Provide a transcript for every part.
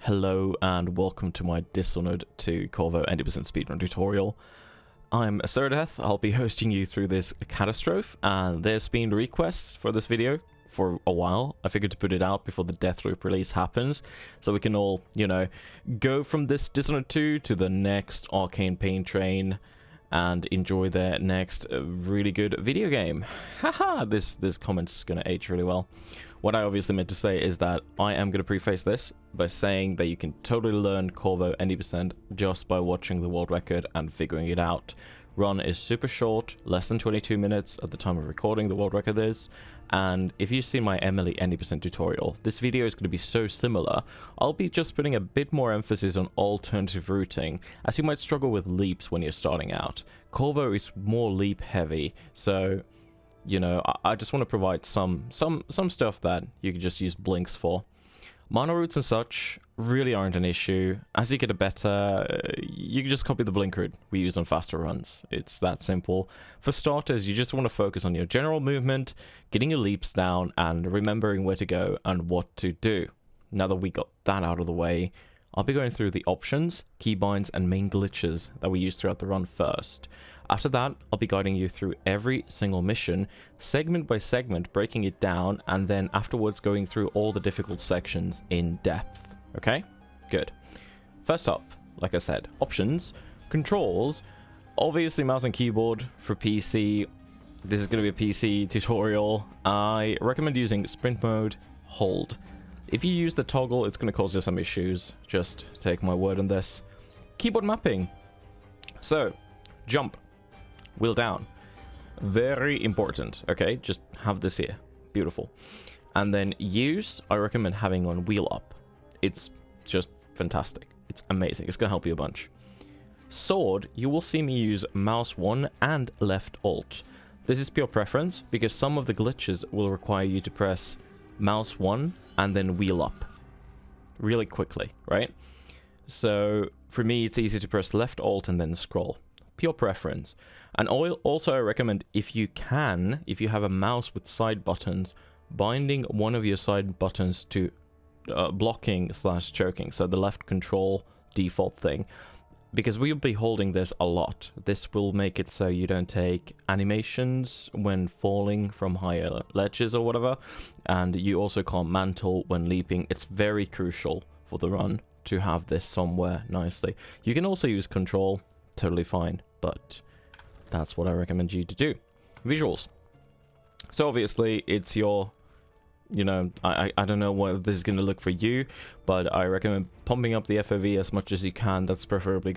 Hello and welcome to my Dishonored to Corvo 80% speedrun tutorial. I'm Serdeth. I'll be hosting you through this catastrophe, and there's been requests for this video for a while. I figured to put it out before the Deathloop release happens, so we can all, go from this Dishonored 2 to the next Arcane Pain Train and enjoy their next really good video game. Haha, this comment's gonna age really well. What I obviously meant to say is that I am going to preface this by saying that you can totally learn Corvo 80% just by watching the world record and figuring it out. Run is super short, less than 22 minutes at the time of recording the world record is, and if you've seen my Emily 80% tutorial, this video is going to be so similar. I'll be just putting a bit more emphasis on alternative routing, as you might struggle with leaps when you're starting out. Corvo is more leap heavy, so I just want to provide some stuff that you can just use blinks for. Mono routes and such really aren't an issue. As you get better, you can just copy the blink route we use on faster runs. It's that simple. For starters, you just want to focus on your general movement, getting your leaps down, and remembering where to go and what to do. Now that we got that out of the way, I'll be going through the options, keybinds, and main glitches that we use throughout the run first. After that, I'll be guiding you through every single mission, segment by segment, breaking it down, and then afterwards going through all the difficult sections in depth. Okay? Good. First up, like I said, options, controls, obviously mouse and keyboard for PC. This is going to be a PC tutorial. I recommend using sprint mode, hold. If you use the toggle, it's going to cause you some issues. Just take my word on this. Keyboard mapping. So, jump. Wheel down. Very important. Okay, just have this here. Beautiful. And then use, I recommend having on wheel up. It's just fantastic. It's amazing. It's going to help you a bunch. Sword, you will see me use mouse 1 and left alt. This is pure preference because some of the glitches will require you to press mouse 1 and then wheel up really quickly, right? So for me, it's easy to press left alt and then scroll. Pure preference. And also I recommend, if you have a mouse with side buttons, binding one of your side buttons to blocking / choking, so the left control default thing, because we'll be holding this a lot. This will make it so you don't take animations when falling from higher ledges or whatever, and you also can't mantle when leaping. It's very crucial for the run to have this somewhere nicely. You can also use control, totally fine, but that's what I recommend you to do. Visuals. So obviously it's your, I don't know what this is going to look for you, but I recommend pumping up the FOV as much as you can. That's preferably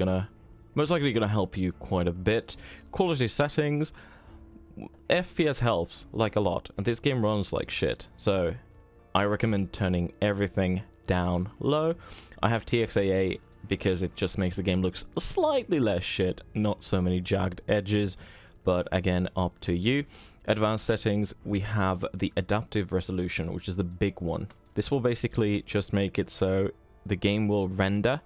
most likely gonna help you quite a bit. Quality settings. FPS helps, like a lot, and this game runs like shit, so I recommend turning everything down low. I have TXAA because it just makes the game look slightly less shit, not so many jagged edges, but again, up to you. Advanced settings, we have the adaptive resolution, which is the big one. This will basically just make it so the game will render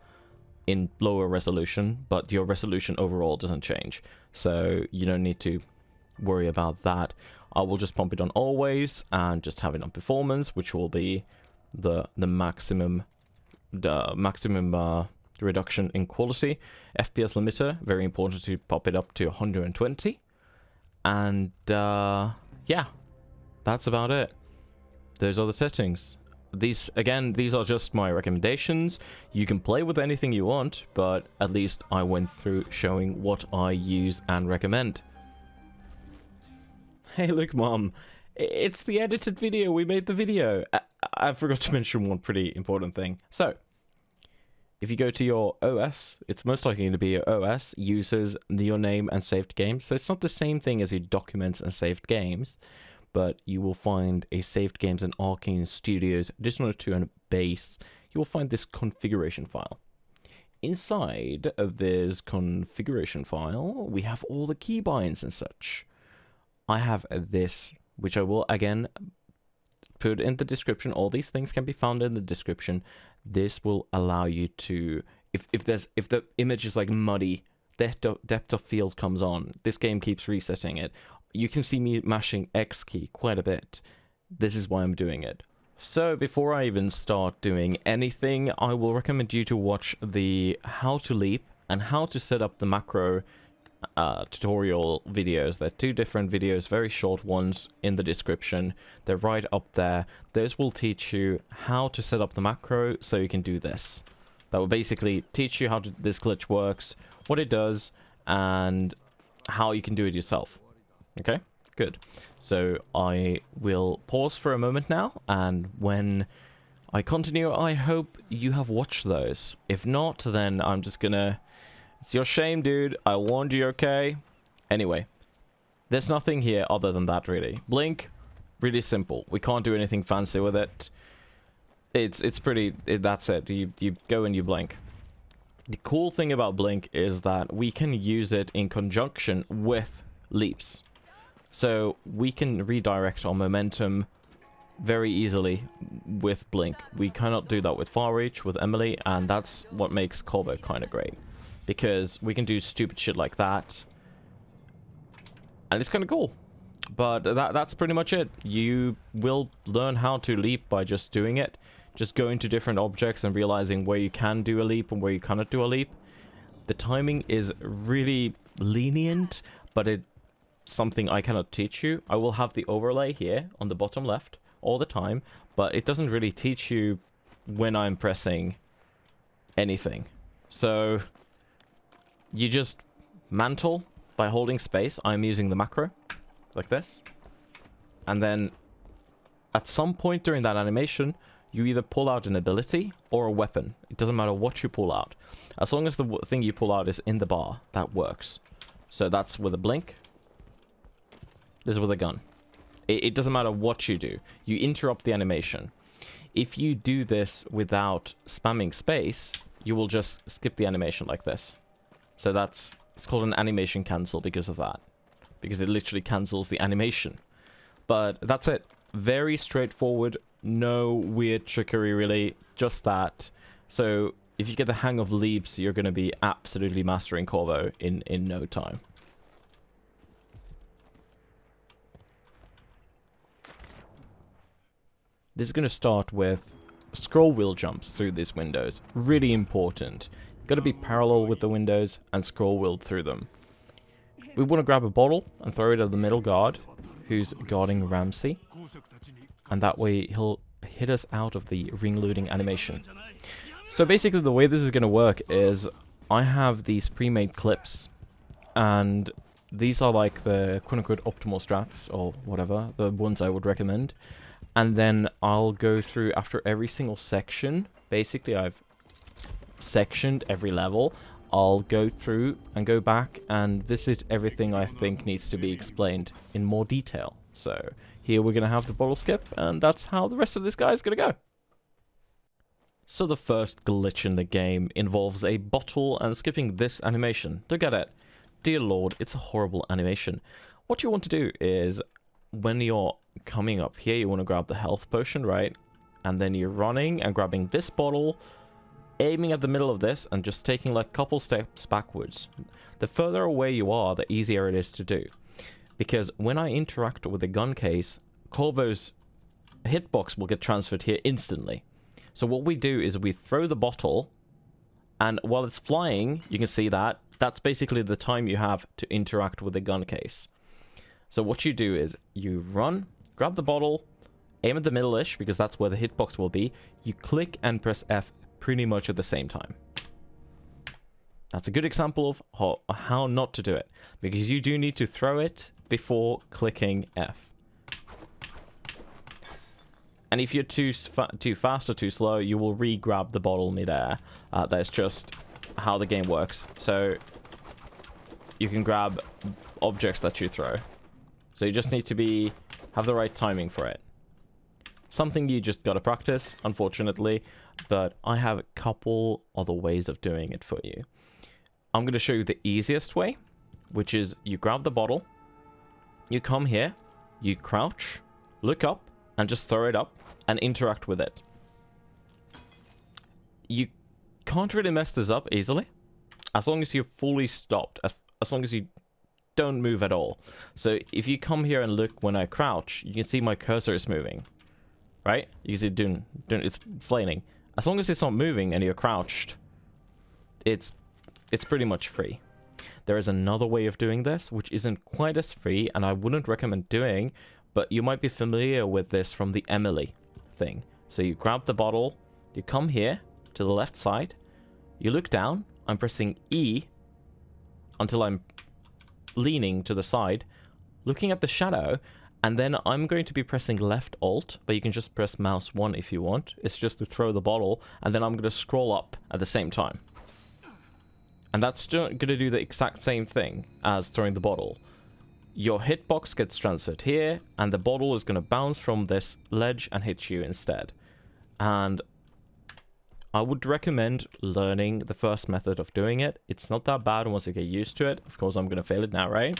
in lower resolution, but your resolution overall doesn't change, so you don't need to worry about that. I will just pump it on always and just have it on performance, which will be the maximum reduction in quality. FPS limiter, very important to pop it up to 120. And yeah, that's about it. Those are the settings. These are just my recommendations. You can play with anything you want, but at least I went through showing what I use and recommend. Hey, look, Mom. It's the edited video. We made the video. I forgot to mention one pretty important thing. So, if you go to your OS, it's most likely to be your OS, users, your name, and saved games. So it's not the same thing as your documents and saved games, but you will find a saved games and Arcane Studios, Dishonored 2 and base. You will find this configuration file. Inside of this configuration file, we have all the keybinds and such. I have this, which I will again put in the description. All these things can be found in the description. This will allow you to, if the image is like muddy, depth of field comes on, this game keeps resetting it. You can see me mashing X key quite a bit. This is why I'm doing it. So before I even start doing anything, I will recommend you to watch the how to leap and how to set up the macro tutorial videos. They're two different videos, very short ones in the description. They're right up there. Those will teach you how to set up the macro so you can do this. That will basically teach you how this glitch works, what it does, and how you can do it yourself. Okay, good. So I will pause for a moment now, and when I continue, I hope you have watched those. If not, then I'm just gonna... It's your shame, dude. I warned you, okay? Anyway, there's nothing here other than that, really. Blink, really simple. We can't do anything fancy with it. It's pretty... that's it. You go and you blink. The cool thing about blink is that we can use it in conjunction with leaps. So we can redirect our momentum very easily with blink. We cannot do that with far reach, with Emily, and that's what makes Corvo kind of great. Because we can do stupid shit like that. And it's kind of cool. But that's pretty much it. You will learn how to leap by just doing it. Just going to different objects and realizing where you can do a leap and where you cannot do a leap. The timing is really lenient, but it's something I cannot teach you. I will have the overlay here on the bottom left all the time, but it doesn't really teach you when I'm pressing anything. So... you just mantle by holding space. I'm using the macro, like this. And then, at some point during that animation, you either pull out an ability or a weapon. It doesn't matter what you pull out. As long as the thing you pull out is in the bar, that works. So that's with a blink. This is with a gun. It doesn't matter what you do. You interrupt the animation. If you do this without spamming space, you will just skip the animation like this. So it's called an animation cancel because of that. Because it literally cancels the animation. But that's it. Very straightforward. No weird trickery really. Just that. So if you get the hang of leaps, you're going to be absolutely mastering Corvo in no time. This is going to start with scroll wheel jumps through these windows. Really important. Got to be parallel with the windows and scroll wheel through them. We want to grab a bottle and throw it at the middle guard, who's guarding Ramsey, and that way he'll hit us out of the ring looting animation. So basically the way this is going to work is I have these pre-made clips, and these are like the quote-unquote optimal strats or whatever, the ones I would recommend, and then I'll go through after every single section. Basically I've sectioned every level. I'll go through and go back and visit everything I think needs to be explained in more detail. So here we're going to have the bottle skip, and that's how the rest of this guy is going to go. So the first glitch in the game involves a bottle and skipping this animation. Look at it. Dear Lord, it's a horrible animation. What you want to do is, when you're coming up here, you want to grab the health potion, right? And then you're running and grabbing this bottle, aiming at the middle of this and just taking like a couple steps backwards. The further away you are, the easier it is to do. Because when I interact with the gun case, Corvo's hitbox will get transferred here instantly. So what we do is we throw the bottle, and while it's flying, you can see that. That's basically the time you have to interact with the gun case. So what you do is you run, grab the bottle, aim at the middle-ish, because that's where the hitbox will be. You click and press F pretty much at the same time. That's a good example of how not to do it, because you do need to throw it before clicking F. And if you're too fast or too slow, you will re-grab the bottle mid-air. That's just how the game works. So you can grab objects that you throw. So you just need to have the right timing for it. Something you just gotta practice, unfortunately, but I have a couple other ways of doing it for you. I'm gonna show you the easiest way, which is you grab the bottle, you come here, you crouch, look up, and just throw it up and interact with it. You can't really mess this up easily, as long as you're fully stopped, as long as you don't move at all. So if you come here and look when I crouch, you can see my cursor is moving. right? You can see it doing it's flaming. As long as it's not moving and you're crouched, it's pretty much free. There is another way of doing this, which isn't quite as free, and I wouldn't recommend doing, but you might be familiar with this from the Emily thing. So you grab the bottle, you come here to the left side, you look down, I'm pressing E until I'm leaning to the side, looking at the shadow, and then I'm going to be pressing left alt, but you can just press mouse 1 if you want. It's just to throw the bottle, and then I'm going to scroll up at the same time. And that's going to do the exact same thing as throwing the bottle. Your hitbox gets transferred here, and the bottle is going to bounce from this ledge and hit you instead. And I would recommend learning the first method of doing it. It's not that bad once you get used to it. Of course, I'm going to fail it now, right?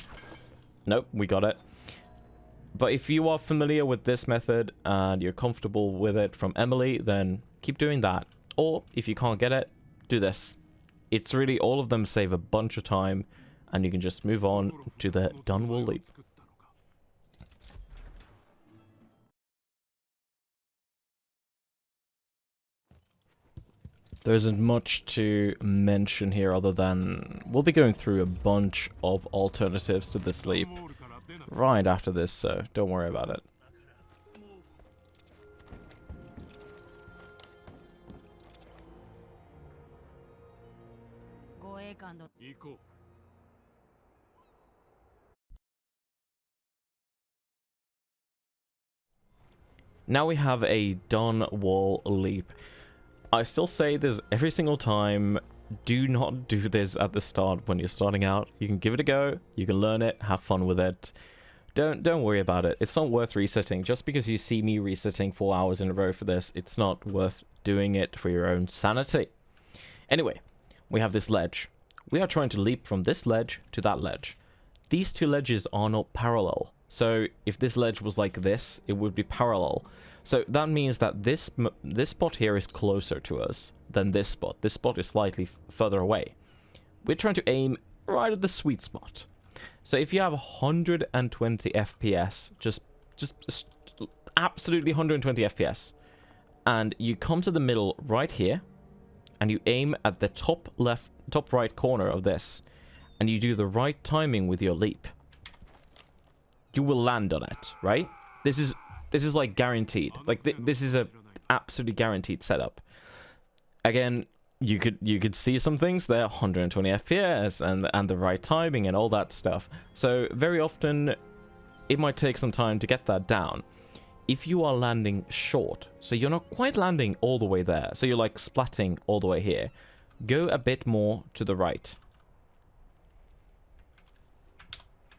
Nope, we got it. But if you are familiar with this method and you're comfortable with it from Emily, then keep doing that. Or if you can't get it, do this. It's really, all of them save a bunch of time, and you can just move on to the Dunwall leap. There isn't much to mention here other than we'll be going through a bunch of alternatives to this leap right after this, so don't worry about it. Now we have a Dunwall leap. I still say this every single time, do not do this at the start when you're starting out. You can give it a go, you can learn it, have fun with it. Don't worry about it. It's not worth resetting. Just because you see me resetting 4 hours in a row for this, it's not worth doing it for your own sanity. Anyway, we have this ledge. We are trying to leap from this ledge to that ledge. These two ledges are not parallel. So if this ledge was like this, it would be parallel. So that means that this spot here is closer to us than this spot. This spot is slightly further away. We're trying to aim right at the sweet spot. So if you have 120 FPS, just absolutely 120 FPS, and you come to the middle right here, and you aim at the top right corner of this, and you do the right timing with your leap, you will land on it, right? This is like guaranteed. Like this is a absolutely guaranteed setup. Again, you could see some things there, 120 FPS and the right timing and all that stuff. So very often it might take some time to get that down. If you are landing short, so you're not quite landing all the way there, so you're like splatting all the way here, go a bit more to the right.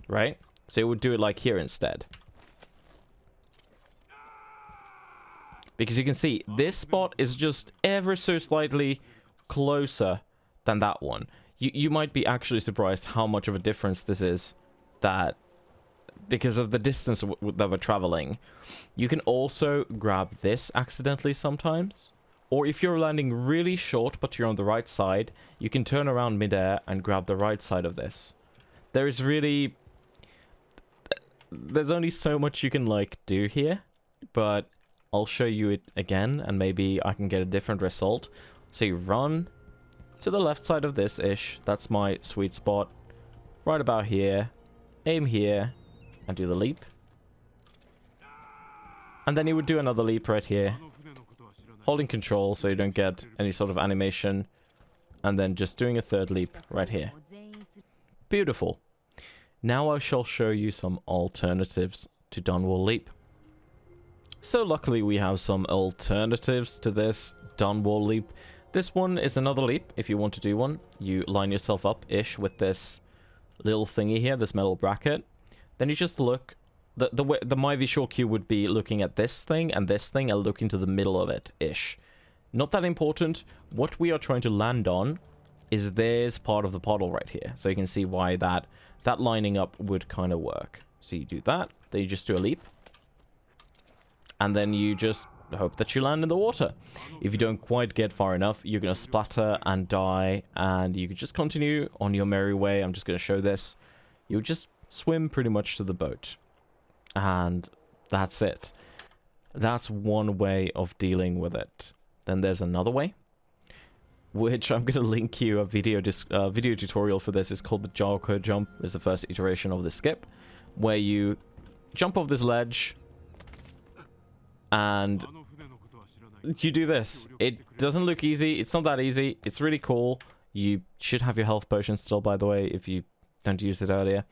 Right? So you would do it like here instead. Because you can see, this spot is just ever so slightly closer than that one. You might be actually surprised how much of a difference this is, that because of the distance that we're traveling. You can also grab this accidentally sometimes. Or if you're landing really short but you're on the right side, you can turn around midair and grab the right side of this. There's only so much you can like do here, but I'll show you it again and maybe I can get a different result. So you run to the left side of this ish, that's my sweet spot, right about here, aim here and do the leap, and then you would do another leap right here, holding control so you don't get any sort of animation, and then just doing a third leap right here. Beautiful. Now I shall show you some alternatives to Dunwall leap. So luckily we have some alternatives to this Dunwall leap. This one is another leap. If you want to do one, you line yourself up-ish with this little thingy here, this metal bracket. Then you just look, the my visual cue would be looking at this thing and look into the middle of it-ish. Not that important. What we are trying to land on is this part of the puddle right here. So you can see why that lining up would kind of work. So you do that, then you just do a leap. And then you just hope that you land in the water. If you don't quite get far enough, you're going to splatter and die, and you can just continue on your merry way. I'm just going to show this. You just swim pretty much to the boat. And that's it. That's one way of dealing with it. Then there's another way, which I'm going to link you a video tutorial for this. It's called the Jarko jump. It's the first iteration of the skip, where you jump off this ledge and you do this. It doesn't look easy. It's not that easy. It's really cool. You should have your health potion still, by the way, if you don't use it earlier.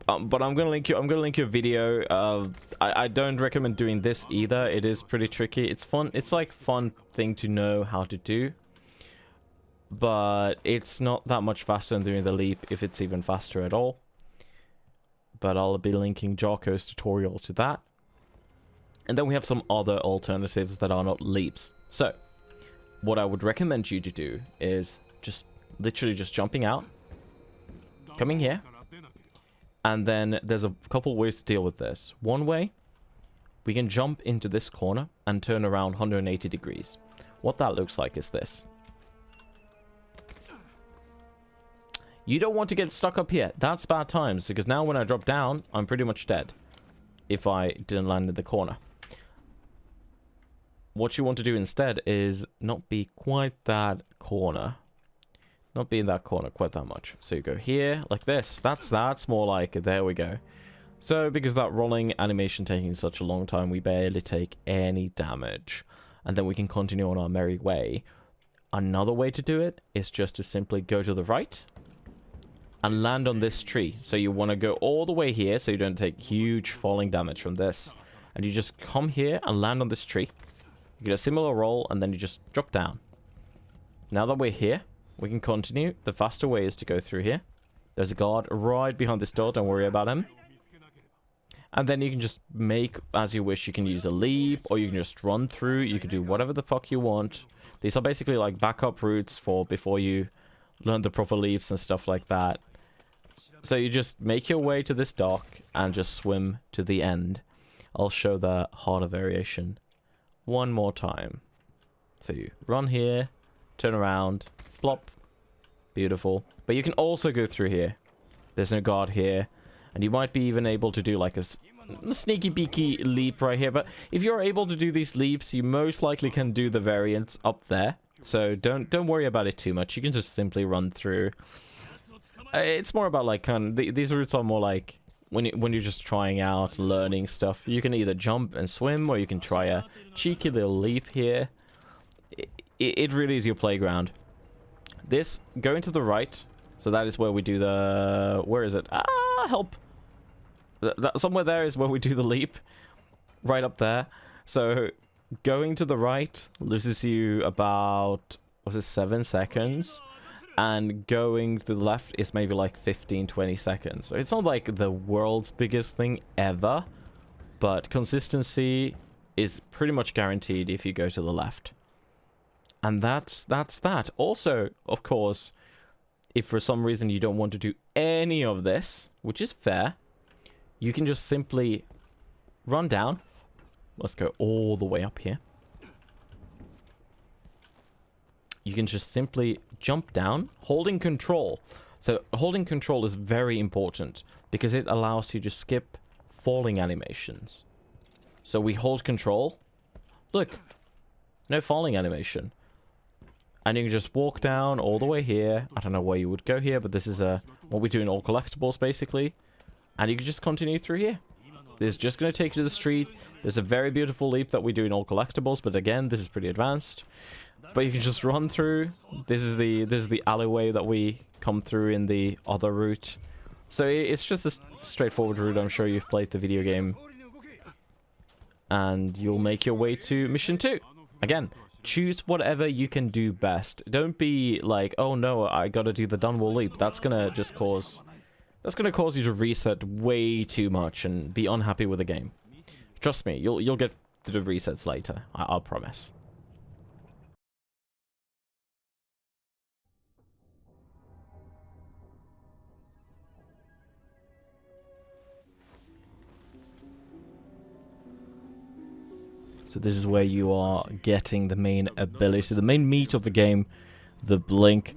But I'm gonna link you a video. I don't recommend doing this either. It is pretty tricky. It's fun. It's like fun thing to know how to do, but it's not that much faster than doing the leap, if it's even faster at all. But I'll be linking Jarko's tutorial to that. And then we have some other alternatives that are not leaps. So what I would recommend you to do is just literally just jumping out, coming here. And then there's a couple ways to deal with this. One way, we can jump into this corner and turn around 180 degrees. What that looks like is this. You don't want to get stuck up here. That's bad times, because now when I drop down, I'm pretty much dead if I didn't land in the corner. What you want to do instead is not be quite that corner. Not be in that corner quite that much. So you go here, like this. That's more like, there we go. So, because that rolling animation taking such a long time, we barely take any damage. And then we can continue on our merry way. Another way to do it is just to simply go to the right and land on this tree. So you want to go all the way here so you don't take huge falling damage from this. And you just come here and land on this tree. You get a similar roll and then you just drop down. Now that we're here, we can continue. The faster way is to go through here. There's a guard right behind this door. Don't worry about him. And then you can just make as you wish. You can use a leap or you can just run through. You can do whatever the fuck you want. These are basically like backup routes for before you learn the proper leaps and stuff like that. So you just make your way to this dock and just swim to the end. I'll show the harder variation one more time. So you run here, turn around, plop. Beautiful. But you can also go through here. There's no guard here. And you might be even able to do like a sneaky beaky leap right here. But if you're able to do these leaps, you most likely can do the variants up there. So don't worry about it too much. You can just simply run through. It's more about like these routes are more like when you're just trying out learning stuff. You can either jump and swim, or you can try a cheeky little leap here. It really is your playground. This going to the right, so that is where we do the, where is it? Help. Somewhere there is where we do the leap, right up there. So going to the right loses you about, was it 7 seconds? And going to the left is maybe like 15-20 seconds. So it's not like the world's biggest thing ever, but consistency is pretty much guaranteed if you go to the left. And that's that. Also, of course, if for some reason you don't want to do any of this, which is fair, you can just simply run down. Let's go all the way up here. You can just simply jump down, holding control. So holding control is very important because it allows you to skip falling animations. So we hold control. Look, no falling animation. And you can just walk down all the way here. I don't know where you would go here, but this is what we do in all collectibles, basically. And you can just continue through here. This is just going to take you to the street. There's a very beautiful leap that we do in all collectibles, but again, this is pretty advanced. But you can just run through. This is the alleyway that we come through in the other route. So it's just a straightforward route. I'm sure you've played the video game. And you'll make your way to mission 2. Again, choose whatever you can do best. Don't be like, oh no, I gotta do the Dunwall leap. That's gonna just cause... That's gonna cause you to reset way too much and be unhappy with the game. Trust me, you'll get the resets later. I'll promise. So this is where you are getting the main ability, the main meat of the game, the blink.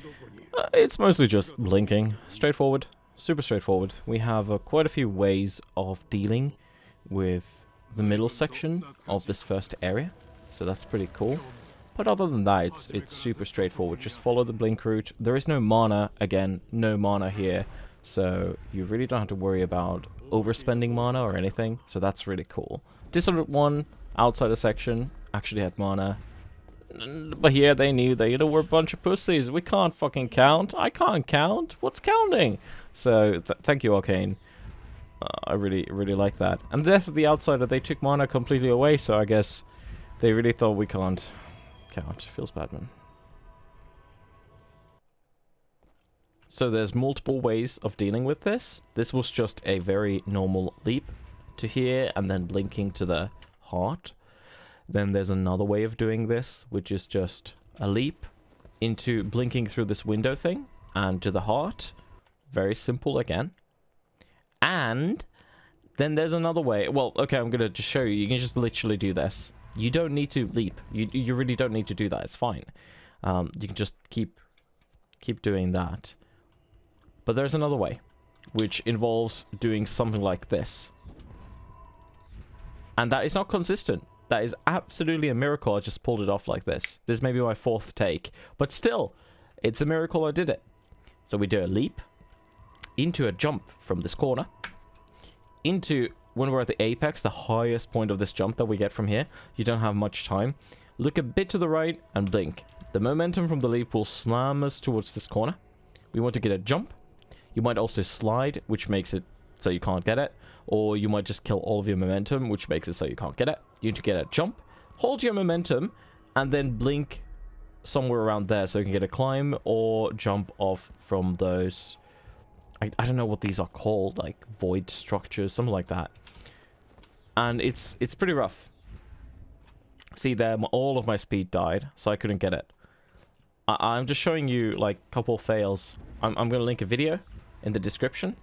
It's mostly just blinking. Straightforward. Super straightforward. We have quite a few ways of dealing with the middle section of this first area. So that's pretty cool. But other than that, it's super straightforward. Just follow the blink route. There is no mana. Again, no mana here. So you really don't have to worry about overspending mana or anything. So that's really cool. Dishonored 1, outside the section, actually had mana. But here they knew they were a bunch of pussies. We can't fucking count. I can't count. What's counting? So thank you, Arcane. I really like that. And the death of the outsider, they took mana completely away. So I guess they really thought we can't count. Feels bad, man. So there's multiple ways of dealing with this. This was just a very normal leap to here and then blinking to the heart. Then there's another way of doing this, which is just a leap into blinking through this window thing and to the heart. Very simple again. And then there's another way. Well, okay, I'm going to just show you. You can just literally do this. You don't need to leap. You really don't need to do that. It's fine. You can just keep doing that. But there's another way, which involves doing something like this. And that is not consistent. That is absolutely a miracle I just pulled it off like this. This may be my 4th take. But still, it's a miracle I did it. So we do a leap into a jump from this corner. Into, when we're at the apex, the highest point of this jump that we get from here. You don't have much time. Look a bit to the right and blink. The momentum from the leap will slam us towards this corner. We want to get a jump. You might also slide, which makes it so you can't get it. Or you might just kill all of your momentum, which makes it so you can't get it. You need to get a jump, hold your momentum, and then blink somewhere around there so you can get a climb or jump off from those... I don't know what these are called, like void structures, something like that. And it's pretty rough. See there, all of my speed died, so I couldn't get it. I'm just showing you like a couple fails. I'm going to link a video in the description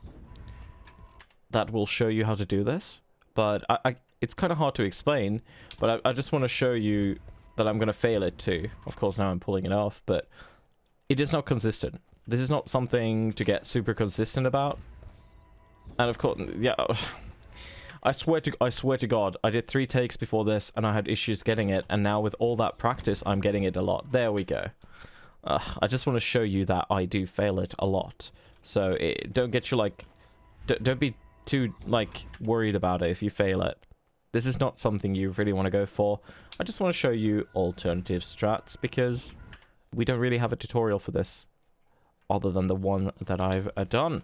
that will show you how to do this. But it's kind of hard to explain, but I just want to show you that I'm going to fail it too. Of course, now I'm pulling it off, but it is not consistent. This is not something to get super consistent about. And of course, yeah, I swear to God, I did 3 takes before this and I had issues getting it. And now with all that practice, I'm getting it a lot. There we go. I just want to show you that I do fail it a lot. So don't get you like, don't be too like worried about it if you fail it. This is not something you really want to go for. I just want to show you alternative strats because we don't really have a tutorial for this other than the one that I've done.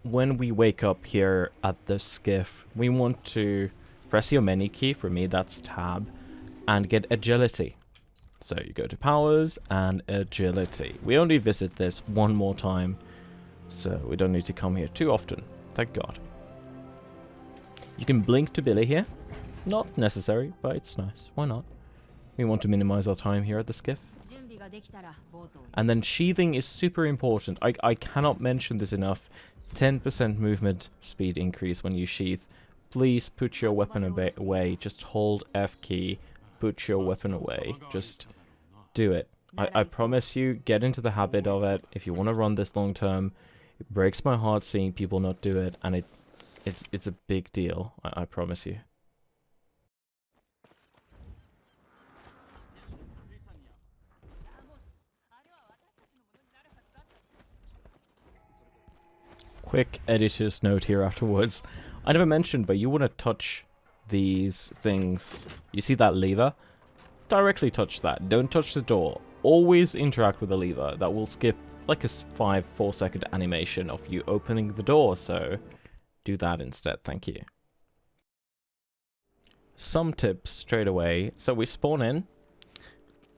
When we wake up here at the skiff, we want to press your menu key, for me that's tab, and get agility. So you go to powers and agility. We only visit this one more time, so we don't need to come here too often, thank God. You can blink to Billy here. Not necessary, but it's nice. Why not? We want to minimize our time here at the skiff. And then sheathing is super important. I cannot mention this enough. 10% movement speed increase when you sheath. Please put your weapon away. Just hold F key. Put your weapon away. Just do it. I promise you, get into the habit of it. If you want to run this long term, it breaks my heart seeing people not do it. And it's a big deal. I promise you. Quick editor's note here afterwards. I never mentioned, but you want to touch these things. You see that lever? Directly touch that. Don't touch the door. Always interact with the lever. That will skip like a 4 second animation of you opening the door. So do that instead. Thank you. Some tips straight away. So we spawn in.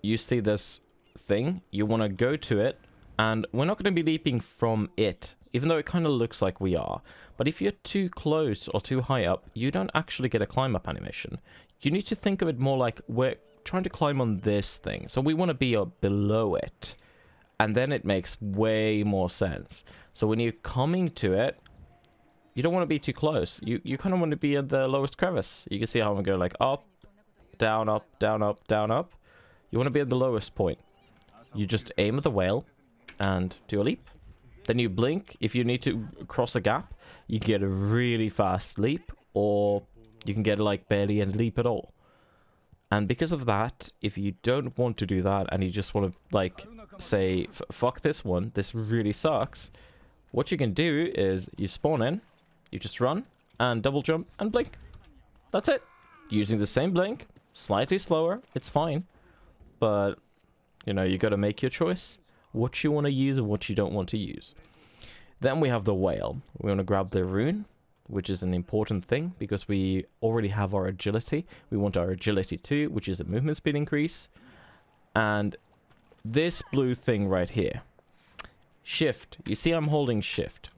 You see this thing. You want to go to it. And we're not going to be leaping from it, even though it kind of looks like we are. But if you're too close or too high up, you don't actually get a climb up animation. You need to think of it more like we're trying to climb on this thing. So we want to be below it. And then it makes way more sense. So when you're coming to it, you don't want to be too close. You kind of want to be at the lowest crevice. You can see how I'm going like up, down, up, down, up, down, up. You want to be at the lowest point. You just aim at the whale and do a leap. Then you blink. If you need to cross a gap, you can get a really fast leap, or you can get like barely any leap at all. And because of that, if you don't want to do that and you just want to like say, fuck this one, this really sucks, what you can do is you spawn in, you just run and double jump and blink. That's it. Using the same blink, slightly slower, it's fine. But, you know, you got to make your choice. What you want to use and what you don't want to use. Then we have the whale. We want to grab the rune, which is an important thing because we already have our agility. We want our agility too, which is a movement speed increase. And this blue thing right here. Shift. You see I'm holding shift.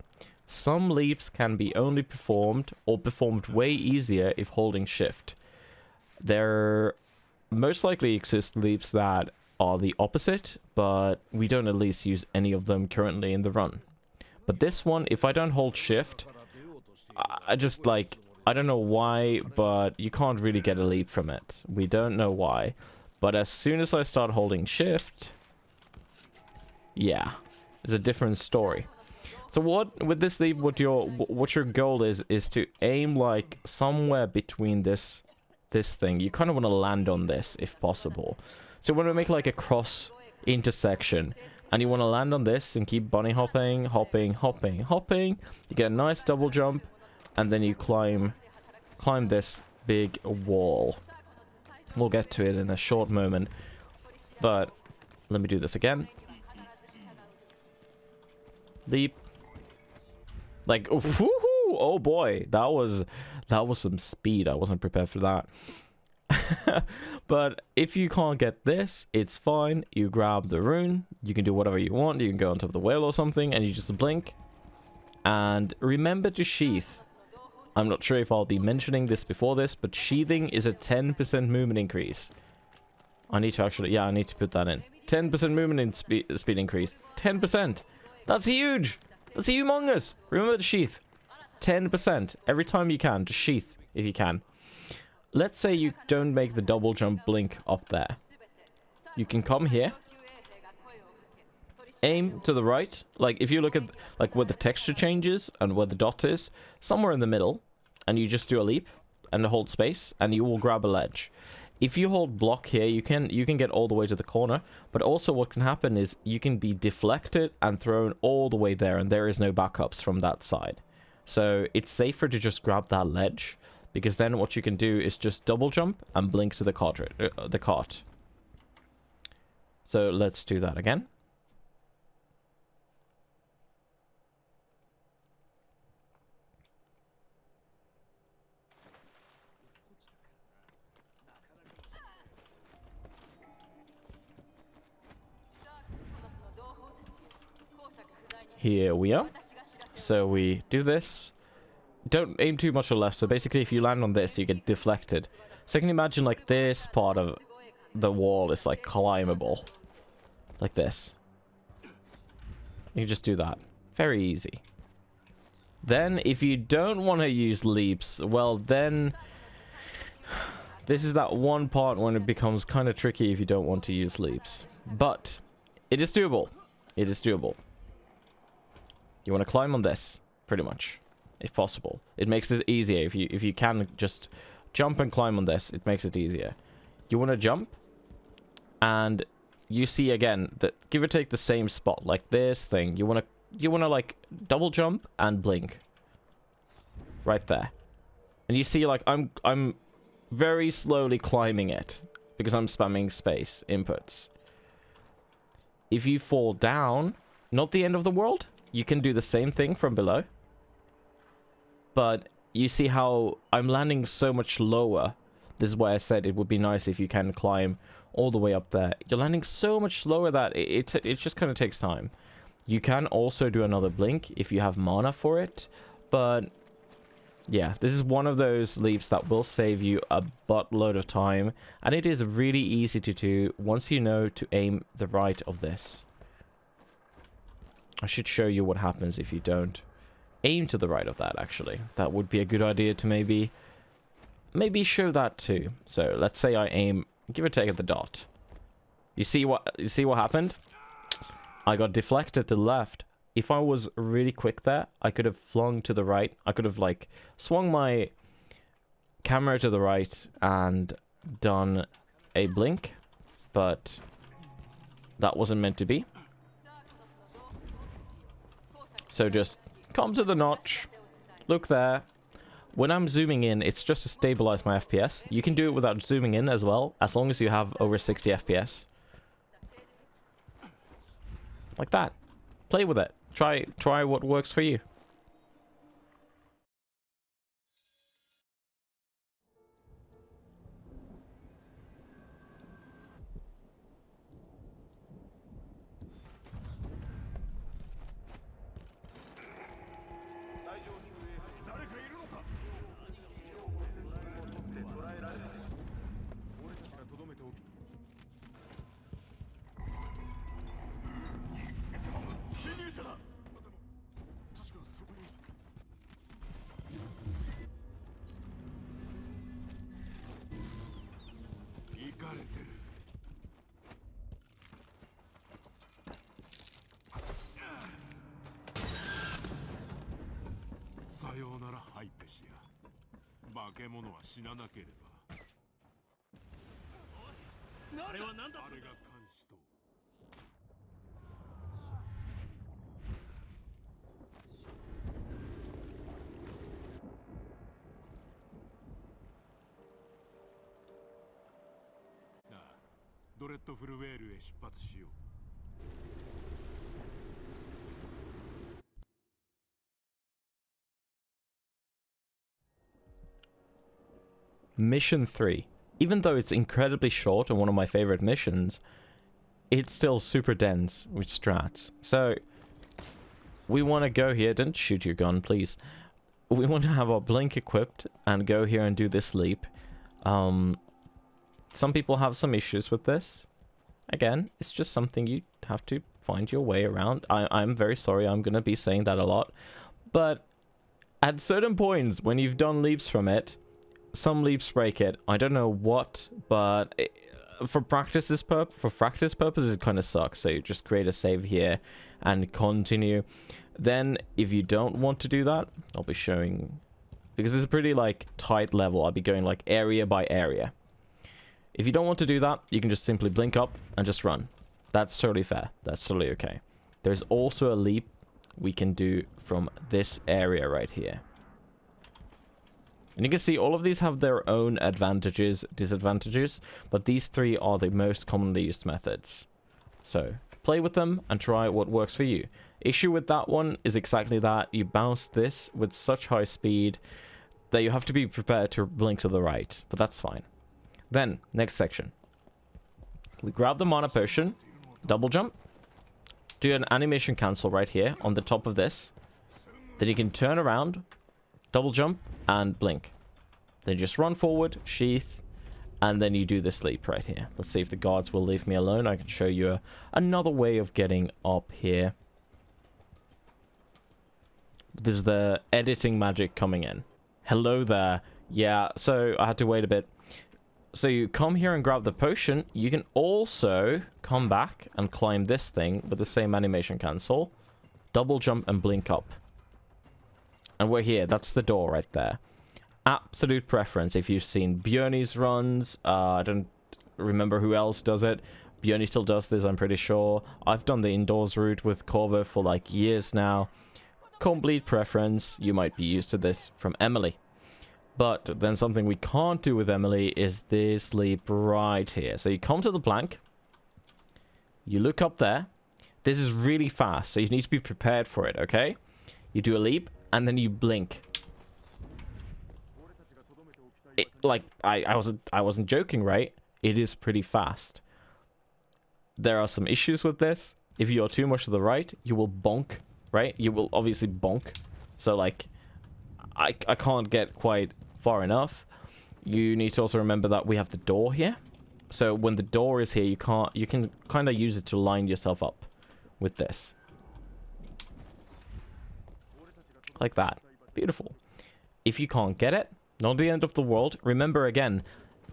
Some leaps can be only performed or performed way easier if holding shift. There most likely exist leaps that are the opposite, but we don't at least use any of them currently in the run. But this one, if I don't hold shift, I just like, I don't know why, but you can't really get a leap from it. We don't know why. But as soon as I start holding shift, yeah, it's a different story. So what, with this leap, what your goal is to aim like somewhere between this thing. You kind of want to land on this if possible. So when we make like a cross intersection, and you want to land on this and keep bunny hopping, hopping, hopping, hopping, you get a nice double jump, and then you climb this big wall. We'll get to it in a short moment, but let me do this again. Leap. Like, oh boy, that was some speed. I wasn't prepared for that. But if you can't get this, it's fine. You grab the rune. You can do whatever you want. You can go on top of the whale or something, and you just blink. And remember to sheath. I'm not sure if I'll be mentioning this before this, but sheathing is a 10% movement increase. I need to actually, yeah, I need to put that in. 10% movement in speed increase. 10%. That's huge. That's humongous. Remember to sheath. 10% every time you can. Just sheath if you can. Let's say you don't make the double jump blink up there. You can come here. Aim to the right. Like if you look at like where the texture changes and where the dot is, somewhere in the middle, and you just do a leap and hold space and you will grab a ledge. If you hold block here, you can get all the way to the corner, but also what can happen is you can be deflected and thrown all the way there, and there is no backups from that side. So it's safer to just grab that ledge, because then what you can do is just double jump and blink to the cart. So let's do that again. Here we are. So we do this. Don't aim too much to the left. So basically if you land on this, you get deflected. So you can imagine like this part of the wall is like climbable. Like this. You just do that. Very easy. Then if you don't want to use leaps, well then this is that one part when it becomes kind of tricky if you don't want to use leaps. But it is doable. It is doable. You want to climb on this, pretty much, if possible. It makes it easier. If you can just jump and climb on this, it makes it easier. You want to jump, and you see again that give or take the same spot, like this thing. You want to like double jump and blink, right there, and you see like I'm very slowly climbing it because I'm spamming space inputs. If you fall down, not the end of the world. You can do the same thing from below. But you see how I'm landing so much lower. This is why I said it would be nice if you can climb all the way up there. You're landing so much slower that it just kind of takes time. You can also do another blink if you have mana for it. But yeah, this is one of those leaps that will save you a buttload of time. And it is really easy to do once you know to aim the right of this. I should show you what happens if you don't aim to the right of that, actually. That would be a good idea to maybe show that too. So let's say I aim, give or take at the dot. You see what happened? I got deflected to the left, if I was really quick there, I could have flung to the right. I could have, like, swung my camera to the right and done a blink, but that wasn't meant to be. So just come to the notch, look there. When I'm zooming in, it's just to stabilize my FPS. You can do it without zooming in as well, as long as you have over 60 FPS. Like that. Play with it. Try what works for you. Hypatia. 化け物は死ななければ。あれは何だ？あれが監視と。なあ、ドレッドフルウェールへ出発しよう。Mission 3. Even though it's incredibly short and one of my favorite missions, it's still super dense with strats. So, we want to go here. Don't shoot your gun, please. We want to have our blink equipped and go here and do this leap. Some people have some issues with this. Again, it's just something you have to find your way around. I'm very sorry, I'm going to be saying that a lot. But at certain points, when you've done leaps from it, some leaps break it. I don't know what, but for practice purposes, it kind of sucks. So you just create a save here and continue. Then, if you don't want to do that, I'll be showing, because this is a pretty like tight level. I'll be going like area by area. If you don't want to do that, you can just simply blink up and just run. That's totally fair. That's totally okay. There's also a leap we can do from this area right here. And you can see all of these have their own advantages, disadvantages, but these three are the most commonly used methods. So, play with them and try what works for you. Issue with that one is exactly that. You bounce this with such high speed that you have to be prepared to blink to the right, but that's fine. Then, next section. We grab the mana potion, double jump, do an animation cancel right here on the top of this. Then you can turn around, double jump, and blink. Then just run forward, sheath, and then you do this leap right here. Let's see if the guards will leave me alone. I can show you another way of getting up here. This is the editing magic coming in. Hello there. Yeah, so I had to wait a bit. So you come here and grab the potion. You can also come back and climb this thing with the same animation cancel. Double jump and blink up. And we're here. That's the door right there. Absolute preference. If you've seen Björn's runs, I don't remember who else does it. Björn still does this, I'm pretty sure. I've done the indoors route with Corvo for like years now. Complete preference. You might be used to this from Emily. But then something we can't do with Emily is this leap right here. So you come to the plank. You look up there. This is really fast, so you need to be prepared for it, okay? You do a leap. And then you blink. Like I wasn't joking, right? It is pretty fast. There are some issues with this. If you're too much to the right, you will bonk, right? You will obviously bonk. So like I can't get quite far enough. You need to also remember that we have the door here. So when the door is here, you can kind of use it to line yourself up with this. Like that. Beautiful. If you can't get it, not the end of the world. Remember again,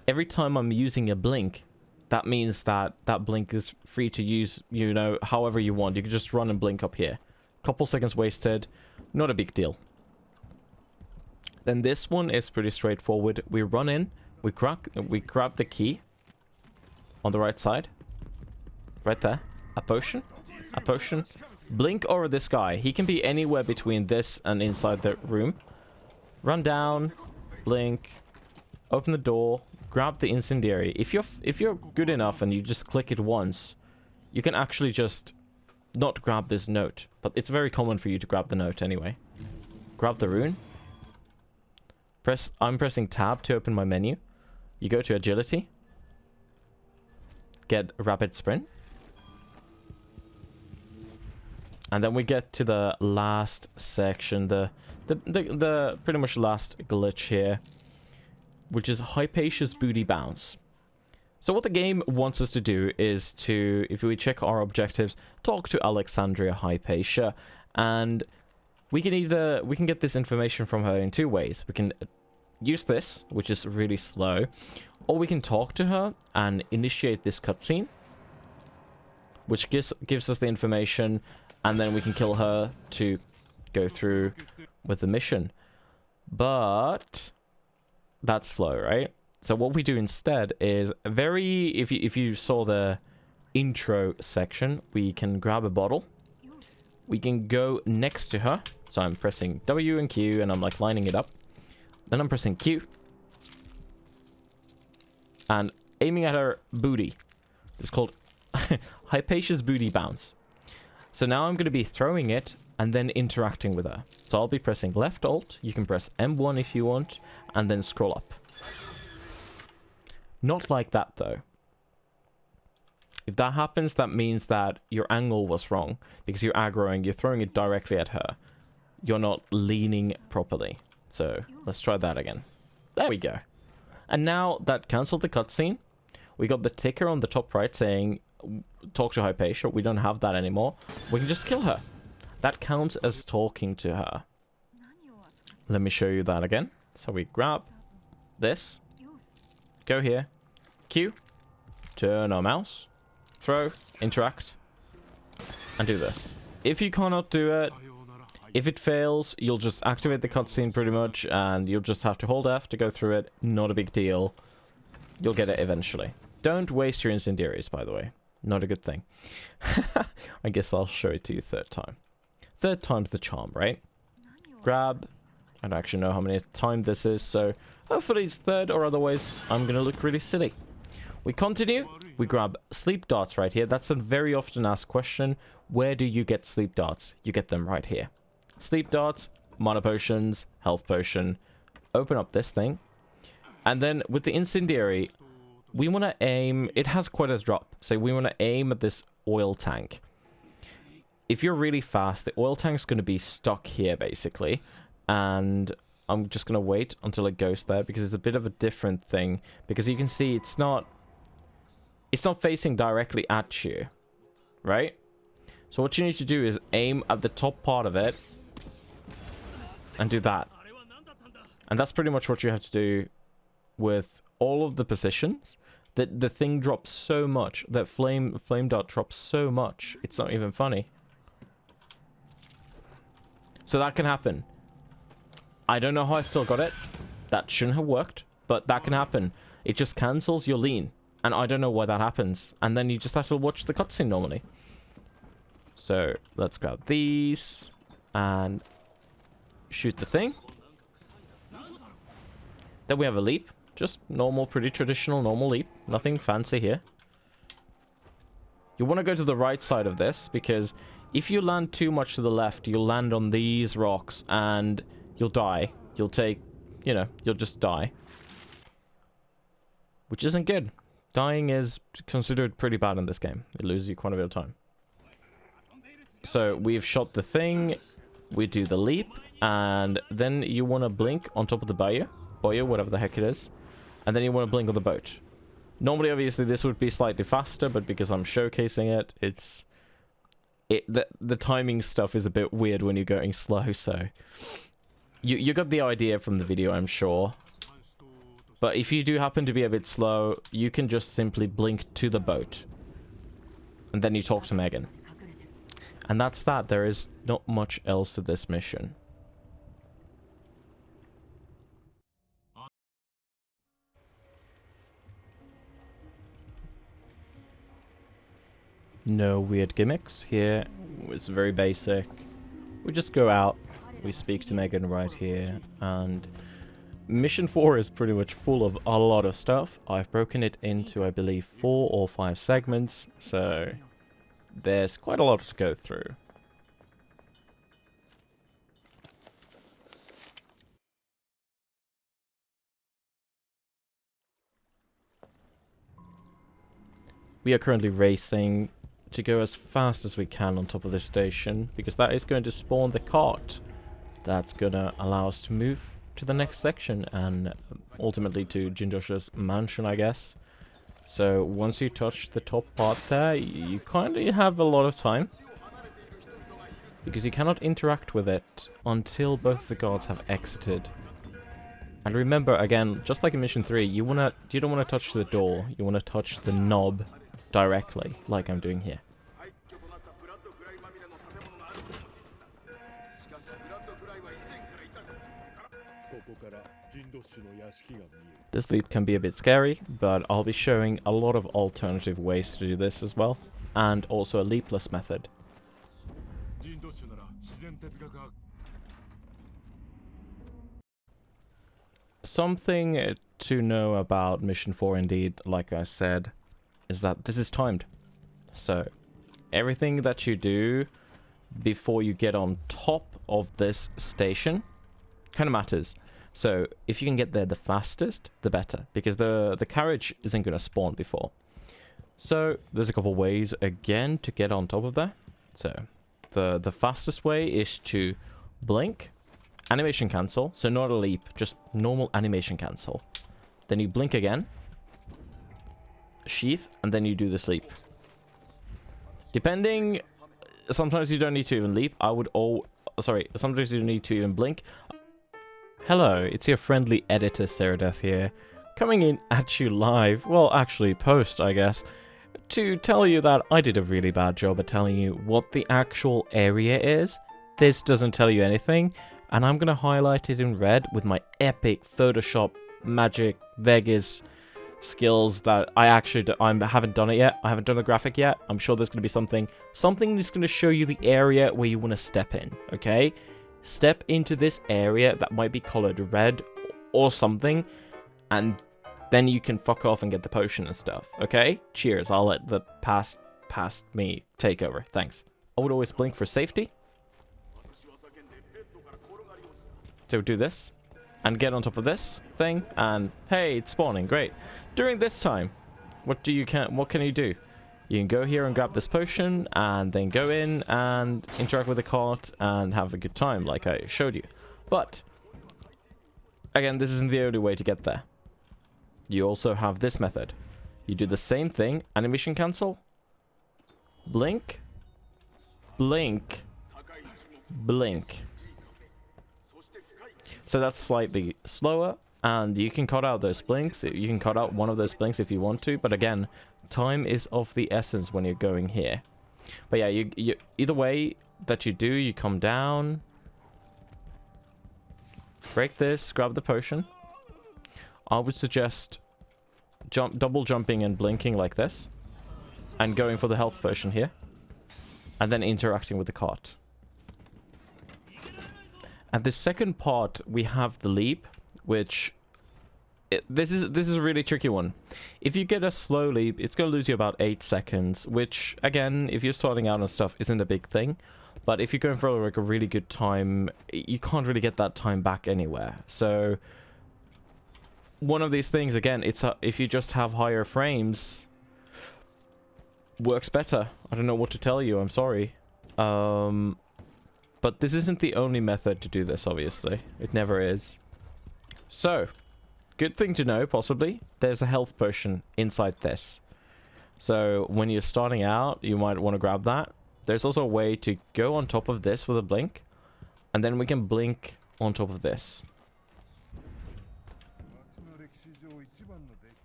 every time I'm using a blink, that means that that blink is free to use, you know, however you want. You can just run and blink up here. Couple seconds wasted. Not a big deal. Then this one is pretty straightforward. We run in. We grab the key. On the right side. Right there. A potion. A potion. Blink over this guy. He can be anywhere between this and inside the room. Run down. Blink. Open the door. Grab the incendiary. If you're good enough and you just click it once, you can actually just not grab this note. But it's very common for you to grab the note anyway. Grab the rune. I'm pressing tab to open my menu. You go to agility. Get rapid sprint. And then we get to the last section, the pretty much last glitch here, which is Hypatia's booty bounce. So what the game wants us to do is to, if we check our objectives, talk to Alexandria Hypatia, and we can get this information from her in two ways. We can use this, which is really slow, or we can talk to her and initiate this cutscene, which gives us the information, and then we can kill her to go through with the mission. But that's slow, right? So what we do instead is if you saw the intro section, we can grab a bottle. We can go next to her. So I'm pressing W and Q and I'm like lining it up. Then I'm pressing Q. And aiming at her booty. It's called Hypatia's booty bounce. So now I'm going to be throwing it and then interacting with her. So I'll be pressing left alt. You can press M1 if you want. And then scroll up. Not like that though. If that happens, that means that your angle was wrong. Because you're aggroing, you're throwing it directly at her. You're not leaning properly. So let's try that again. There we go. And now that cancelled the cutscene. We got the ticker on the top right saying, talk to Hypatia. We don't have that anymore. We can just kill her. That counts as talking to her. Let me show you that again. So we grab this. Go here. Q. Turn our mouse. Throw. Interact. And do this. If you cannot do it, if it fails, you'll just activate the cutscene pretty much, and you'll just have to hold F to go through it. Not a big deal. You'll get it eventually. Don't waste your incendiaries, by the way. Not a good thing. I guess I'll show it to you third time. Third time's the charm, right? Grab. I don't actually know how many times this is, so hopefully it's third, or otherwise I'm going to look really silly. We continue. We grab sleep darts right here. That's a very often asked question. Where do you get sleep darts? You get them right here. Sleep darts, mana potions, health potion. Open up this thing. And then with the incendiary, we want to aim... It has quite a drop. So we want to aim at this oil tank. If you're really fast, the oil tank's going to be stuck here, basically. And I'm just going to wait until it goes there, because it's a bit of a different thing. Because you can see it's not facing directly at you. Right? So what you need to do is aim at the top part of it. And do that. And that's pretty much what you have to do with all of the positions. The thing drops so much. That flame dart drops so much. It's not even funny. So that can happen. I don't know how I still got it. That shouldn't have worked. But that can happen. It just cancels your lean. And I don't know why that happens. And then you just have to watch the cutscene normally. So let's grab these. And shoot the thing. Then we have a leap. Just normal, pretty traditional, normal leap. Nothing fancy here. You want to go to the right side of this, because if you land too much to the left, you'll land on these rocks and you'll die. You'll take, you know, you'll just die. Which isn't good. Dying is considered pretty bad in this game. It loses you quite a bit of time. So we've shot the thing. We do the leap. And then you want to blink on top of the bayou, whatever the heck it is. And then you want to blink on the boat. Normally, obviously, this would be slightly faster, but because I'm showcasing it, the timing stuff is a bit weird when you're going slow, so... You got the idea from the video, I'm sure. But if you do happen to be a bit slow, you can just simply blink to the boat. And then you talk to Megan. And that's that. There is not much else to this mission. No weird gimmicks here. It's very basic. We just go out, we speak to Megan right here, and Mission 4 is pretty much full of a lot of stuff. I've broken it into, I believe, 4 or 5 segments, so there's quite a lot to go through. We are currently racing to go as fast as we can on top of this station, because that is going to spawn the cart that's gonna allow us to move to the next section and ultimately to Jindosh's mansion, I guess. So once you touch the top part there, you kind of have a lot of time, because you cannot interact with it until both the guards have exited. And remember, again, just like in Mission 3, you don't want to touch the door, you want to touch the knob directly, like I'm doing here. This leap can be a bit scary, but I'll be showing a lot of alternative ways to do this as well, and also a leapless method. Something to know about Mission 4 indeed, like I said, is that this is timed. So everything that you do before you get on top of this station kind of matters. So if you can get there the fastest, the better, because the carriage isn't going to spawn before. So there's a couple ways again to get on top of there. So the fastest way is to blink, animation cancel, so not a leap, just normal animation cancel. Then you blink again, sheath, and then you do the sleep. Depending, sometimes you don't need to even leap. Sometimes you don't need to even blink. Hello, it's your friendly editor, Seradeth here, coming in at you live, well actually post I guess, to tell you that I did a really bad job at telling you what the actual area is. This doesn't tell you anything, and I'm going to highlight it in red with my epic Photoshop magic Vegas skills that I haven't done it yet. I haven't done the graphic yet. I'm sure there's going to be something that's going to show you the area where you want to step in, okay? Step into this area that might be colored red or something, and then you can fuck off and get the potion and stuff, okay? Cheers, I'll let the past me take over, thanks. I would always blink for safety. So do this, and get on top of this thing, and hey, it's spawning, great. During this time, what can you do? You can go here and grab this potion, and then go in and interact with the cart and have a good time, like I showed you. But, again, this isn't the only way to get there. You also have this method. You do the same thing, animation cancel, blink, blink, blink. So that's slightly slower, and you can cut out those blinks. You can cut out one of those blinks if you want to, but again, time is of the essence when you're going here. But yeah, you either way that you do, you come down, break this, grab the potion. I would suggest double jumping and blinking like this, and going for the health potion here, and then interacting with the cart. At the second part, we have the leap, which this is a really tricky one. If you get a slow leap, it's going to lose you about 8 seconds, which, again, if you're starting out and stuff, isn't a big thing. But if you're going for like a really good time, you can't really get that time back anywhere. So one of these things, again, if you just have higher frames, works better. I don't know what to tell you, I'm sorry. But this isn't the only method to do this, obviously. It never is. So, good thing to know, possibly, there's a health potion inside this. So, when you're starting out, you might want to grab that. There's also a way to go on top of this with a blink, and then we can blink on top of this.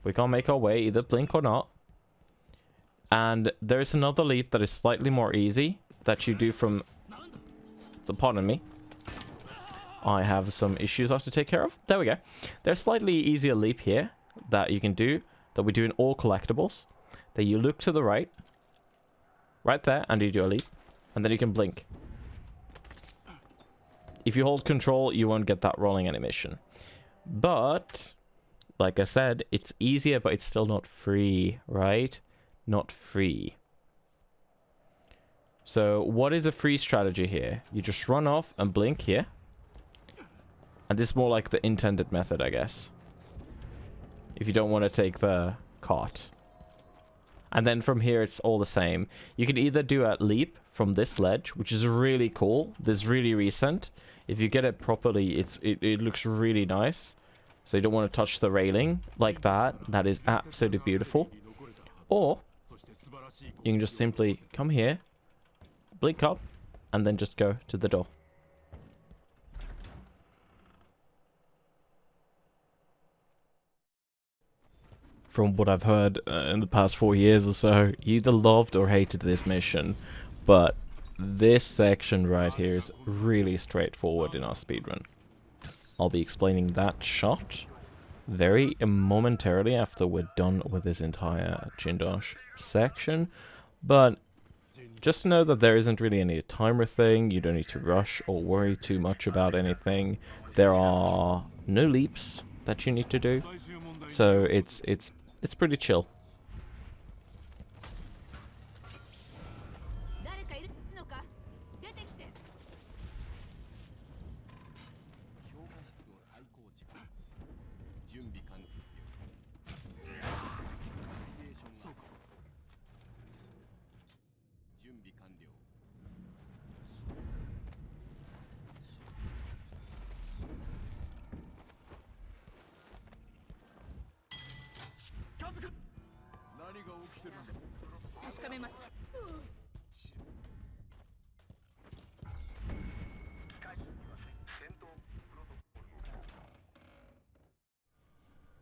We can't make our way, either blink or not. And there's another leap that is slightly more easy that you do from... So pardon me. I have some issues I have to take care of. There we go. There's slightly easier leap here that you can do, that we do in all collectibles. That you look to the right. Right there, and you do a leap. And then you can blink. If you hold control, you won't get that rolling animation. But, like I said, it's easier, but it's still not free, right? Not free. So, what is a free strategy here? You just run off and blink here. And this is more like the intended method, I guess. If you don't want to take the cart. And then from here, it's all the same. You can either do a leap from this ledge, which is really cool. This is really recent. If you get it properly, it looks really nice. So you don't want to touch the railing like that. That is absolutely beautiful. Or you can just simply come here, blink up, and then just go to the door. From what I've heard in the past 4 years or so, you either loved or hated this mission, but this section right here is really straightforward in our speedrun. I'll be explaining that shot very momentarily after we're done with this entire Jindosh section, but just know that there isn't really any timer thing. You don't need to rush or worry too much about anything. There are no leaps that you need to do, so it's pretty chill.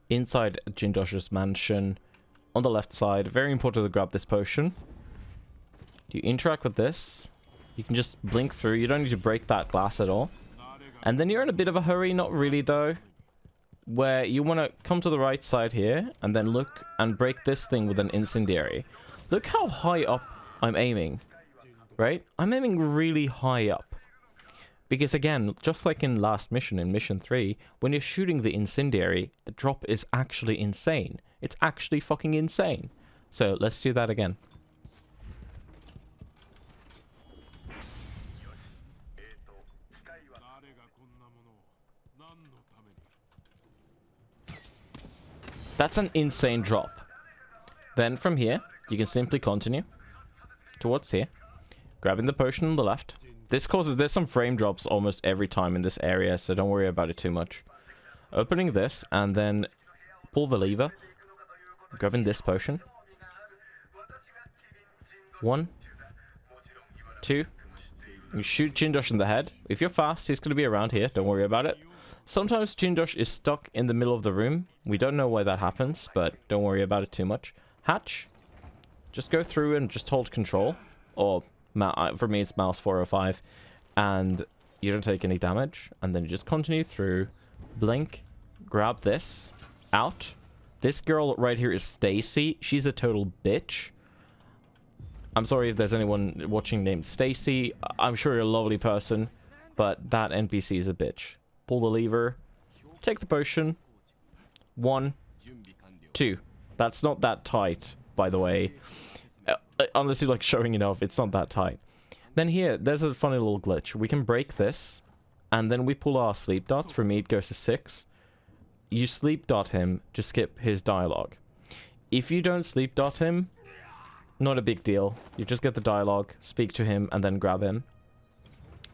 Inside Jindosh's mansion, on the left side, very important to grab this potion. You interact with this. You can just blink through. You don't need to break that glass at all. And then you're in a bit of a hurry, not really though, where you want to come to the right side here and then look and break this thing with an incendiary. Look how high up I'm aiming, right? I'm aiming really high up. Because again, just like in last mission, in mission 3, when you're shooting the incendiary, the drop is actually insane. It's actually fucking insane. So let's do that again. That's an insane drop. Then from here, you can simply continue towards here, grabbing the potion on the left. There's some frame drops almost every time in this area, so don't worry about it too much. Opening this, and then pull the lever, grabbing this potion. 1, 2. You shoot Jindosh in the head. If you're fast, he's going to be around here, don't worry about it. Sometimes Jindosh is stuck in the middle of the room. We don't know why that happens, but don't worry about it too much. Hatch. Just go through and just hold control, or for me it's mouse 405, and you don't take any damage, and then you just continue through, blink, grab this, out. This girl right here is Stacy. She's a total bitch. I'm sorry if there's anyone watching named Stacy. I'm sure you're a lovely person, but that NPC is a bitch. Pull the lever, take the potion. 1, 2. That's not that tight, by the way. Unless you're like showing it off, it's not that tight. Then here, there's a funny little glitch. We can break this, and then we pull our sleep dots. For me, it goes to 6. You sleep dot him to skip his dialogue. If you don't sleep dot him, not a big deal. You just get the dialogue, speak to him, and then grab him.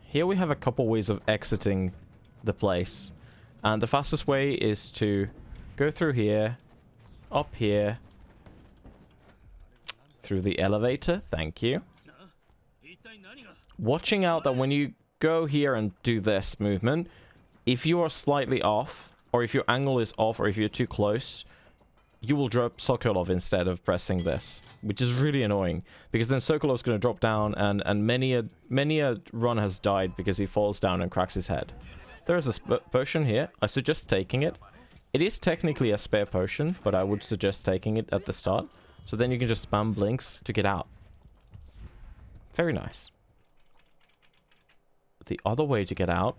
Here we have a couple ways of exiting the place. And the fastest way is to go through here, up here, through the elevator, thank you. Watching out that when you go here and do this movement, if you are slightly off, or if your angle is off, or if you're too close, you will drop Sokolov instead of pressing this, which is really annoying, because then Sokolov's going to drop down, and many a run has died because he falls down and cracks his head. There is a potion here. I suggest taking it. It is technically a spare potion, but I would suggest taking it at the start, so then you can just spam blinks to get out. Very nice. The other way to get out,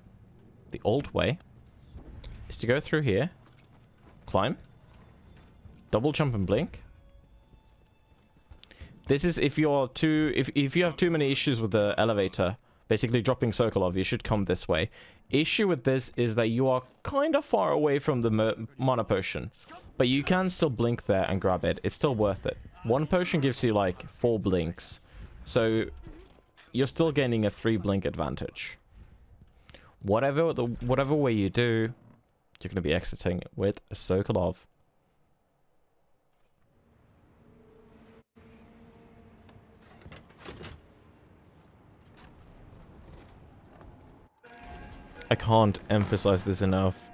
the old way, is to go through here, climb, double jump and blink. This is if you're if you have too many issues with the elevator, basically dropping Sokolov, you should come this way. Issue with this is that you are kind of far away from the mana potion, but you can still blink there and grab it. It's still worth it. One potion gives you like 4 blinks, so you're still gaining a 3 blink advantage. Whatever way you do, you're going to be exiting with a Sokolov. I can't emphasize this enough.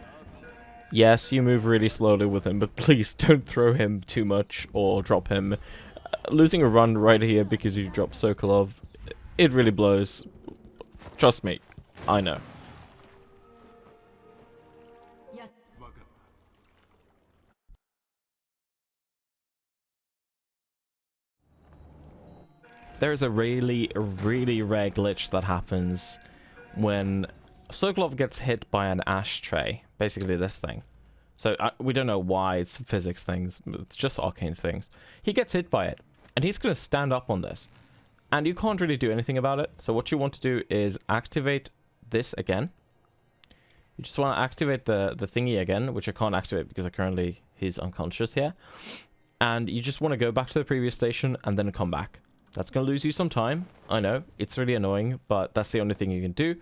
Yes, you move really slowly with him, but please don't throw him too much or drop him. Losing a run right here because you drop Sokolov, it really blows. Trust me, I know. There's a really rare glitch that happens when Sokolov gets hit by an ashtray, basically this thing. So we don't know why, it's physics things, it's just arcane things. He gets hit by it, and he's going to stand up on this. And you can't really do anything about it, so what you want to do is activate this again. You just want to activate the thingy again, which I can't activate because he's unconscious here. And you just want to go back to the previous station and then come back. That's going to lose you some time, I know, it's really annoying, but that's the only thing you can do.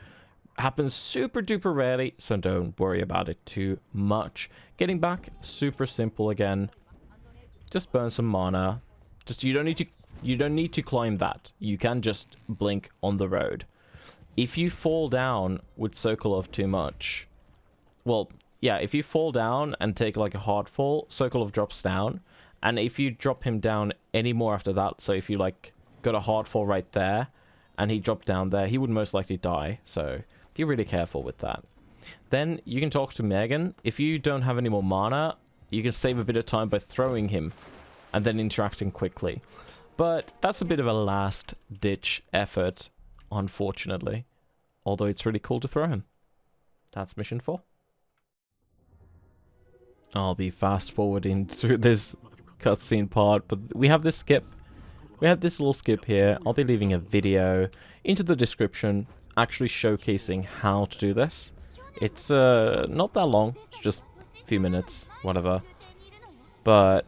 Happens super duper rarely, so don't worry about it too much. Getting back, super simple again. Just burn some mana. Just you don't need to climb that. You can just blink on the road. If you fall down with Sokolov too much, well, yeah, if you fall down and take like a hard fall, Sokolov drops down, and if you drop him down any more after that, so if you like got a hard fall right there and he dropped down there, he would most likely die, so be really careful with that. Then you can talk to Megan. If you don't have any more mana, you can save a bit of time by throwing him and then interacting quickly. But that's a bit of a last ditch effort, unfortunately. Although it's really cool to throw him. That's mission 4. I'll be fast forwarding through this cutscene part, but we have this skip. We have this little skip here. I'll be leaving a video into the description actually showcasing how to do this. It's not that long, it's just a few minutes, whatever. But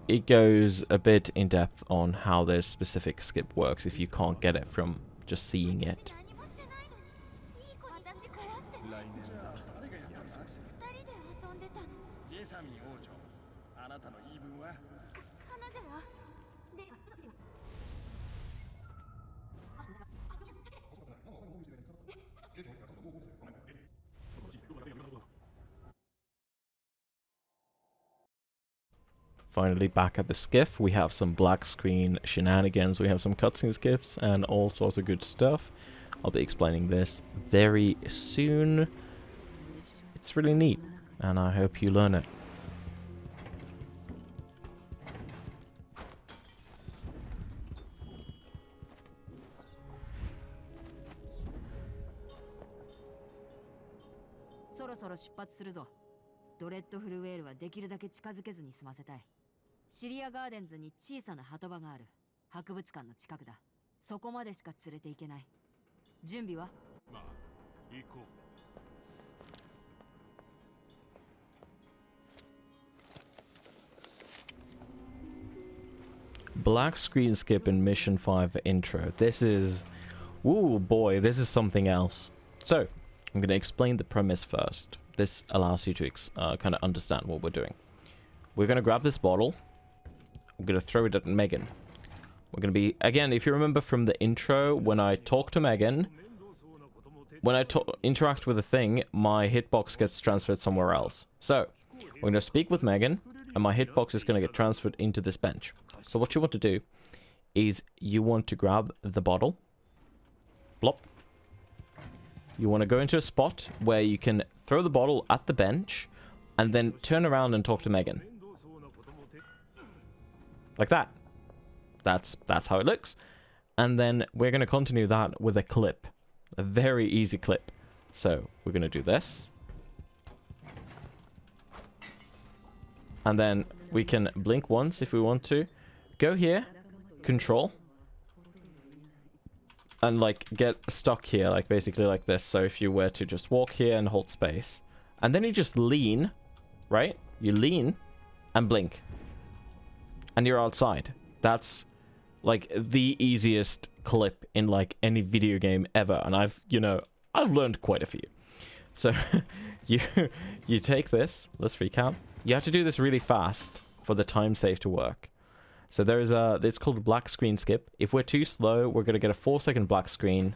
it goes a bit in depth on how this specific skip works if you can't get it from just seeing it. Finally back at the skiff, we have some black screen shenanigans, we have some cutscene skips and all sorts of good stuff. I'll be explaining this very soon. It's really neat and I hope you learn it. Black screen skip in Mission 5 intro. This is... ooh boy, this is something else. So, I'm going to explain the premise first. This allows you to kind of understand what we're doing. We're going to grab this bottle. I'm going to throw it at Megan. We're going to be... again, if you remember from the intro, when I talk to Megan, when I interact with a thing, my hitbox gets transferred somewhere else. So, we're going to speak with Megan. and my hitbox is going to get transferred into this bench. So what you want to do is you want to grab the bottle. Blop. You want to go into a spot where you can throw the bottle at the bench and then turn around and talk to Megan. Like that. That's how it looks. And then we're going to continue that with a clip. A very easy clip. So we're going to do this. And then we can blink once if we want to. Go here. Control. And like get stuck here, like basically like this. So if you were to just walk here and hold space. And then you just lean. Right? You lean and blink. And you're outside. That's like the easiest clip in like any video game ever. And I've learned quite a few. So you take this. Let's recap. You have to do this really fast for the time save to work. So there is it's called black screen skip. If we're too slow, we're going to get a 4-second black screen.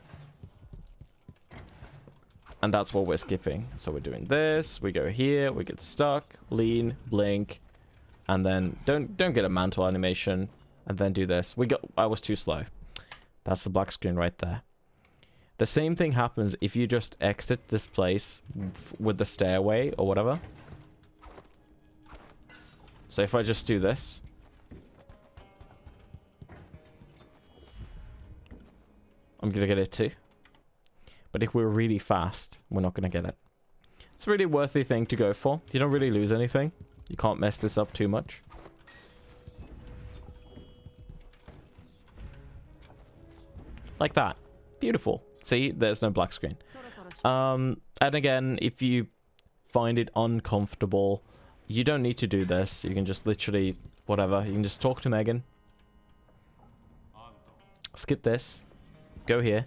And that's what we're skipping. So we're doing this, we go here, we get stuck, lean, blink, and then don't get a mantle animation, and then do this. I was too slow. That's the black screen right there. The same thing happens if you just exit this place with the stairway or whatever. So if I just do this. I'm going to get it too. But if we're really fast, we're not going to get it. It's a really worthy thing to go for. You don't really lose anything. You can't mess this up too much. Like that. Beautiful. See, there's no black screen. And again, if you find it uncomfortable, you don't need to do this. You can just literally, whatever. You can just talk to Megan. Skip this. Go here.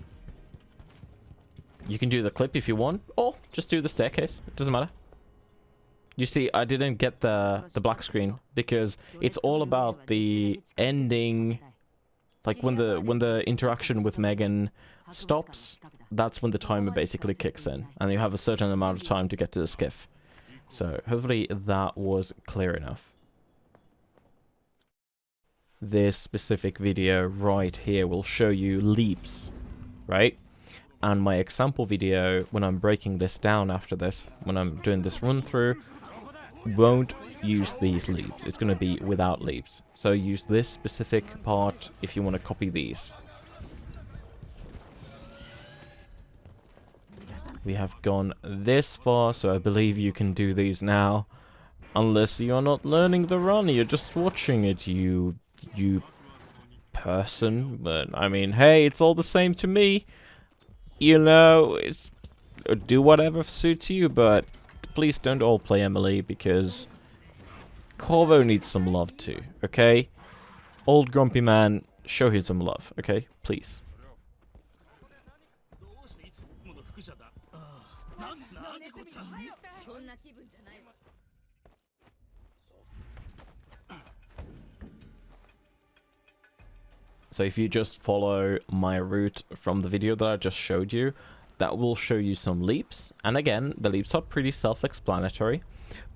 You can do the clip if you want, or just do the staircase. It doesn't matter. You see, I didn't get the black screen because it's all about the ending. Like when the interaction with Megan stops, that's when the timer basically kicks in, and you have a certain amount of time to get to the skiff. So hopefully that was clear enough. This specific video right here will show you leaps, right? And my example video, when I'm breaking this down after this, when I'm doing this run through, won't use these leaps. It's going to be without leaps. So use this specific part if you want to copy these. We have gone this far, so I believe you can do these now. Unless you're not learning the run, you're just watching it, you person. But, I mean, hey, it's all the same to me. You know, do whatever suits you, but please don't all play Emily, because Corvo needs some love too, okay? Old grumpy man, show him some love, okay? Please. So if you just follow my route from the video that I just showed you, that will show you some leaps. And again, the leaps are pretty self-explanatory,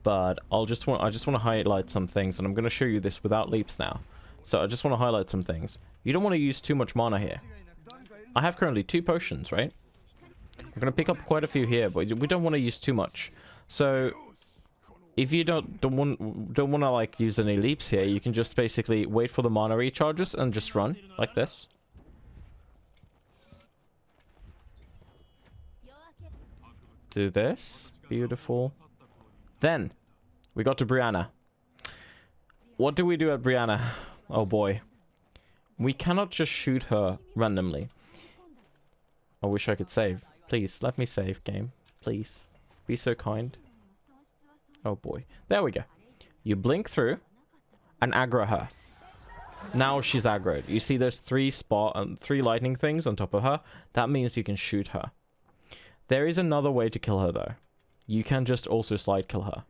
but I just want to highlight some things, and I'm going to show you this without leaps now. So I just want to highlight some things. You don't want to use too much mana here. I have currently 2 potions, right? I'm going to pick up quite a few here, but we don't want to use too much. So if you don't want to like use any leaps here, you can just basically wait for the mana recharges and just run like this. Do this. Beautiful. Then we got to Brianna. What do we do at Brianna? Oh boy. We cannot just shoot her randomly. I wish I could save. Please, let me save, game. Please. Be so kind. Oh boy. There we go. You blink through and aggro her. Now she's aggroed. You see there's 3 lightning things on top of her. That means you can shoot her. There is another way to kill her though. You can just also slide kill her.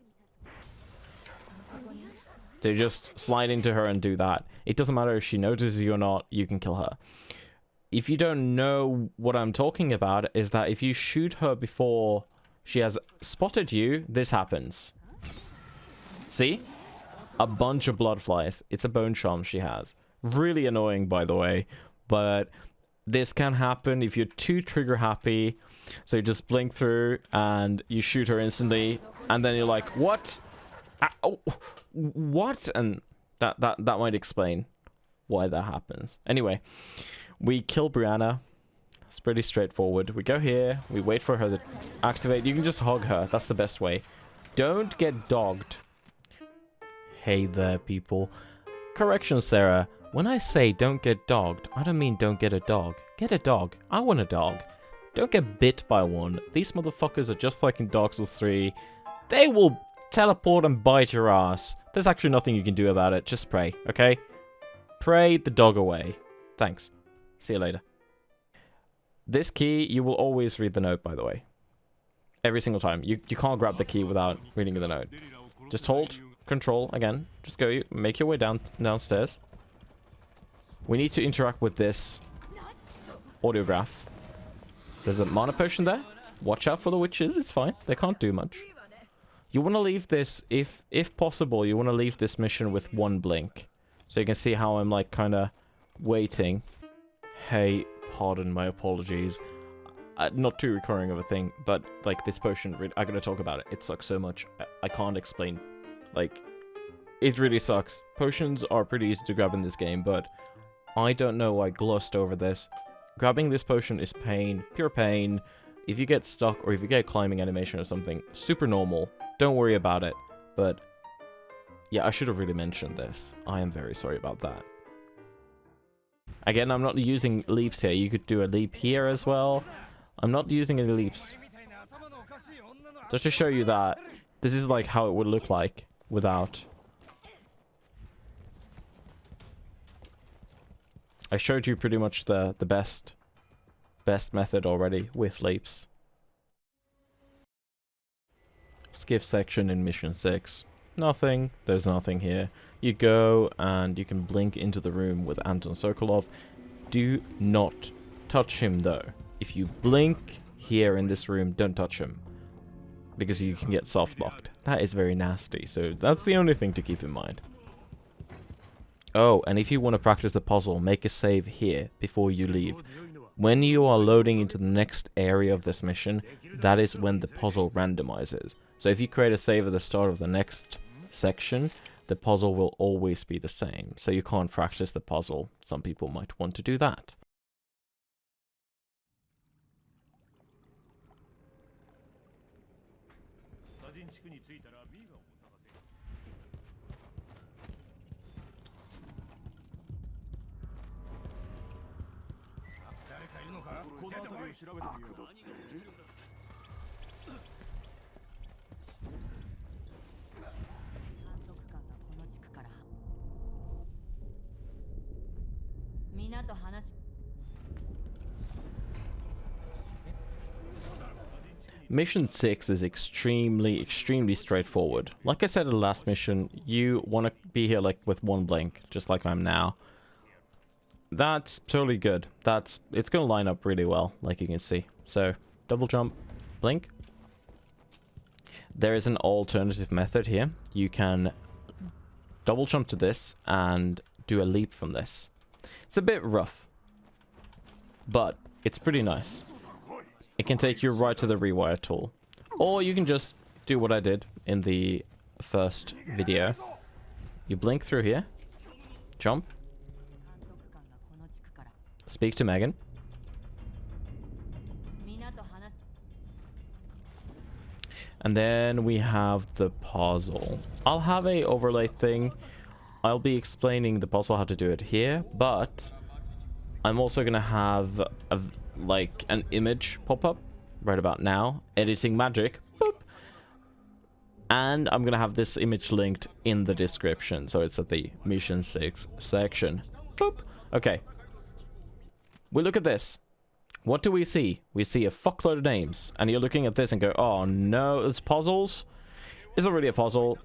So you just slide into her and do that. It doesn't matter if she notices you or not, you can kill her. If you don't know what I'm talking about, is that if you shoot her before she has spotted you, this happens. See? a bunch of blood flies. It's a bone charm she has. Really annoying, by the way, but this can happen if you're too trigger happy. So you just blink through and you shoot her instantly, and then you're like, what? Oh, what? And that might explain why that happens. Anyway, we kill Brianna. It's pretty straightforward. We go here, we wait for her to activate. You can just hug her. That's the best way. Don't get dogged. Hey there, people. Correction, Sarah. When I say don't get dogged, I don't mean don't get a dog. Get a dog. I want a dog. Don't get bit by one. These motherfuckers are just like in Dark Souls 3. They will teleport and bite your ass. There's actually nothing you can do about it. Just pray, okay? Pray the dog away. Thanks. See you later. This key, you will always read the note, by the way. Every single time. You can't grab the key without reading the note. Just hold control again. Just go, make your way downstairs. We need to interact with this audiograph. There's a mana potion there. Watch out for the witches. It's fine. They can't do much. You want to leave this, if possible, you want to leave this mission with one blink. So you can see how I'm like kind of waiting. Hey, pardon my apologies. Not too recurring of a thing, but like this potion, I'm going to talk about it. It sucks so much. I can't explain. Like, it really sucks. Potions are pretty easy to grab in this game, but I don't know why I glossed over this. Grabbing this potion is pain, pure pain. If you get stuck or if you get a climbing animation or something, super normal. Don't worry about it. But yeah, I should have really mentioned this. I am very sorry about that. Again, I'm not using leaps here. You could do a leap here as well. I'm not using any leaps. Just to show you that this is like how it would look like without. I showed you pretty much the best method already with leaps. Skiff section in mission 6. Nothing. There's nothing here. You go and you can blink into the room with Anton Sokolov. Do not touch him though. If you blink here in this room, don't touch him. Because you can get soft locked. That is very nasty. So that's the only thing to keep in mind. Oh, and if you want to practice the puzzle, make a save here before you leave. When you are loading into the next area of this mission, that is when the puzzle randomizes. So if you create a save at the start of the next section, the puzzle will always be the same. So you can't practice the puzzle. Some people might want to do that. Mission 6 is extremely straightforward. Like I said in the last mission, you want to be here like with one blink, just like I'm now. That's totally good. It's going to line up really well, like you can see. So, double jump, blink. There is an alternative method here. You can double jump to this and do a leap from this. It's a bit rough, but it's pretty nice. It can take you right to the rewire tool. Or you can just do what I did in the first video. You blink through here, jump, speak to Megan. And then we have the puzzle. I'll have a overlay thing. I'll be explaining the puzzle, how to do it here, but I'm also gonna have like an image pop up right about now, editing magic, boop. And I'm gonna have this image linked in the description, so it's at the mission 6 section, boop. Okay, we look at this. What do we see? We see a fuckload of names, and you're looking at this and go, oh no, it's puzzles. It's already a puzzle.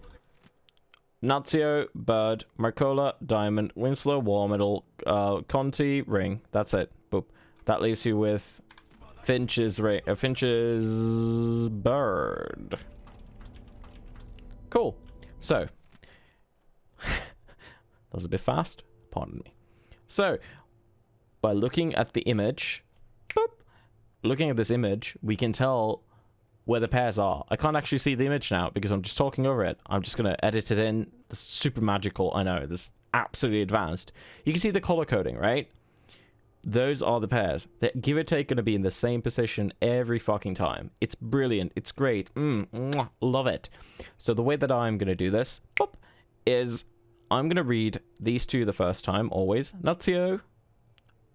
Nazio, Bird, Marcola, Diamond, Winslow, War Medal, Conti, Ring. That's it. Boop. That leaves you with Finch's Bird. Cool. So, That was a bit fast. Pardon me. So, by looking at the image, boop, looking at this image, we can tell where the pairs are. I can't actually see the image now because I'm just talking over it. I'm just going to edit it in. This is super magical. I know. This is absolutely advanced. You can see the color coding, right? Those are the pairs. They're, give or take, going to be in the same position every fucking time. It's brilliant. It's great. Love it. So the way that I'm going to do this boop, is I'm going to read these two the first time, always. Nazio,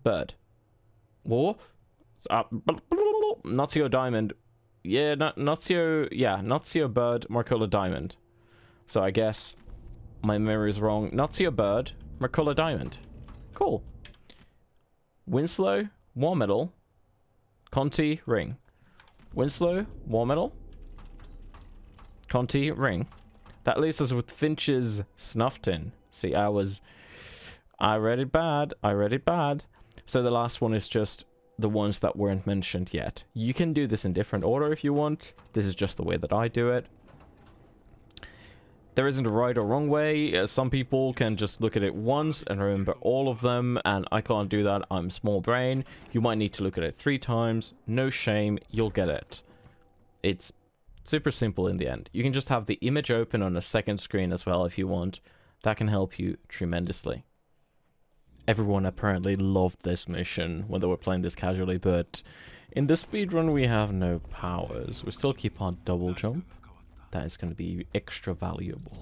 bird. War. Nazio, diamond. Yeah, Nazio, bird, Marcola, diamond. So I guess my memory is wrong. Nazio, bird, Marcola, diamond. Cool. Winslow, war medal, Conti, ring. Winslow, war medal, Conti, ring. That leaves us with Finch's snuff tin. See, I read it bad. So the last one is just the ones that weren't mentioned yet. You can do this in different order if you want. This is just the way that I do it. There isn't a right or wrong way. Some people can just look at it once and remember all of them, and I can't do that. I'm small brain. You might need to look at it 3 times. No shame, you'll get it. It's super simple in the end. You can just have the image open on a second screen as well if you want. That can help you tremendously. Everyone apparently loved this mission when they were playing this casually, but in the speedrun we have no powers. We still keep our double jump. That is going to be extra valuable.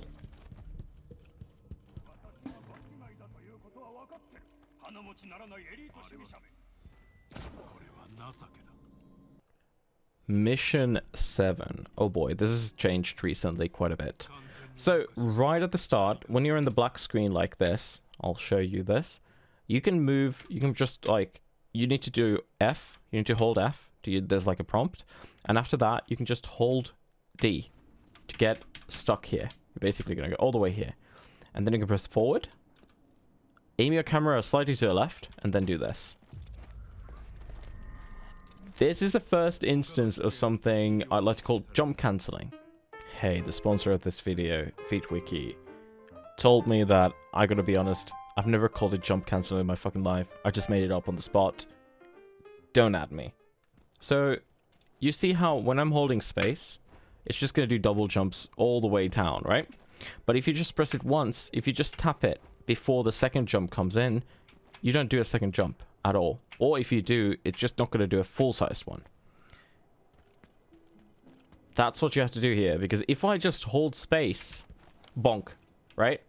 Mission 7. Oh boy, this has changed recently quite a bit. So, right at the start, when you're in the black screen like this, I'll show you this. You can move, you can just like, you need to do F, you need to hold F, there's like a prompt. And after that, you can just hold D to get stuck here. You're basically going to go all the way here. And then you can press forward, aim your camera slightly to the left, and then do this. This is the first instance of something I'd like to call jump cancelling. Hey, the sponsor of this video, FeetWiki, told me that, I gotta be honest, I've never called it jump cancelling in my fucking life. I just made it up on the spot. Don't add me. So, you see how when I'm holding space, it's just going to do double jumps all the way down, right? But if you just press it once, if you just tap it before the second jump comes in, you don't do a second jump at all. Or if you do, it's just not going to do a full-sized one. That's what you have to do here, because if I just hold space, bonk, right?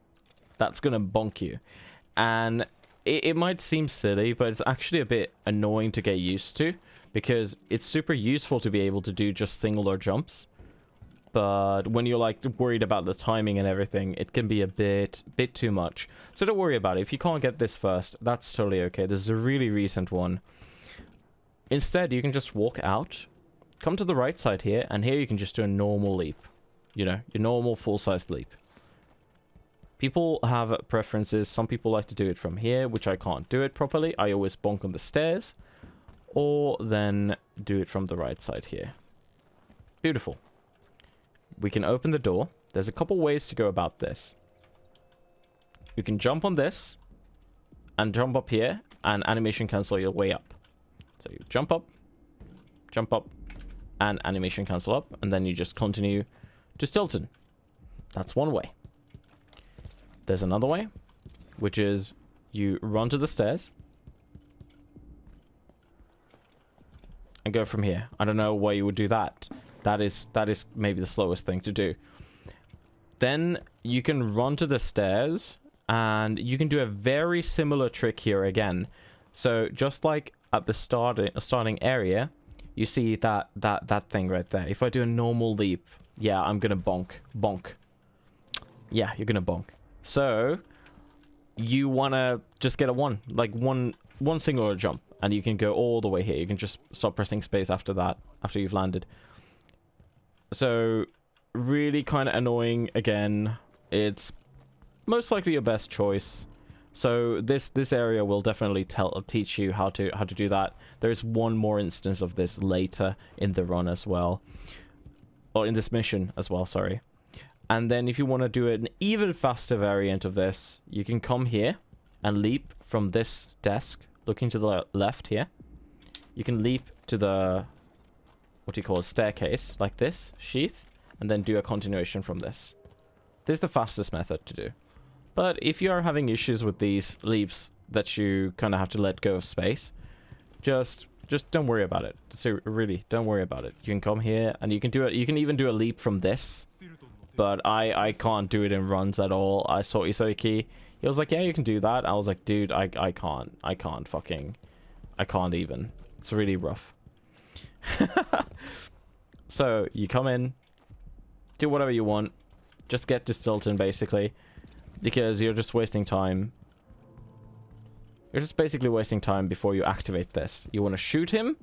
That's going to bonk you. And it might seem silly, but it's actually a bit annoying to get used to, because it's super useful to be able to do just singular jumps. But when you're like worried about the timing and everything, it can be a bit too much. So don't worry about it. If you can't get this first, that's totally okay. This is a really recent one. Instead, you can just walk out, come to the right side here, and here you can just do a normal leap. You know, your normal full-sized leap. People have preferences. Some people like to do it from here, which I can't do it properly. I always bonk on the stairs, or then do it from the right side here. Beautiful. We can open the door. There's a couple ways to go about this. You can jump on this and jump up here and animation cancel your way up. So you jump up, and animation cancel up, and then you just continue to Stilton. That's one way. There's another way, which is you run to the stairs and go from here. I don't know why you would do that. That is maybe the slowest thing to do. Then you can run to the stairs and you can do a very similar trick here again. So just like at the starting area, you see that thing right there. If I do a normal leap, yeah, I'm gonna bonk. Yeah, you're gonna bonk. So you wanna just get a one singular jump, and you can go all the way here. You can just stop pressing space after that, after you've landed. So really kind of annoying. Again, it's most likely your best choice. So this area will definitely teach you how to do that. There's one more instance of this later in the run as well, or in this mission as well. Sorry. And then if you want to do an even faster variant of this, you can come here and leap from this desk, looking to the left here. You can leap to the, what do you call it, staircase, like this, sheath, and then do a continuation from this. This is the fastest method to do. But if you are having issues with these leaps that you kind of have to let go of space, just don't worry about it. So really, don't worry about it. You can come here and you can do it. You can even do a leap from this. But I can't do it in runs at all. I saw Isoiki. He was like, yeah, you can do that. I was like, dude, I can't. I can't even. It's really rough. So you come in, do whatever you want. Just get to Stilton, basically. Because you're just wasting time. You're just basically wasting time before you activate this. You want to shoot him,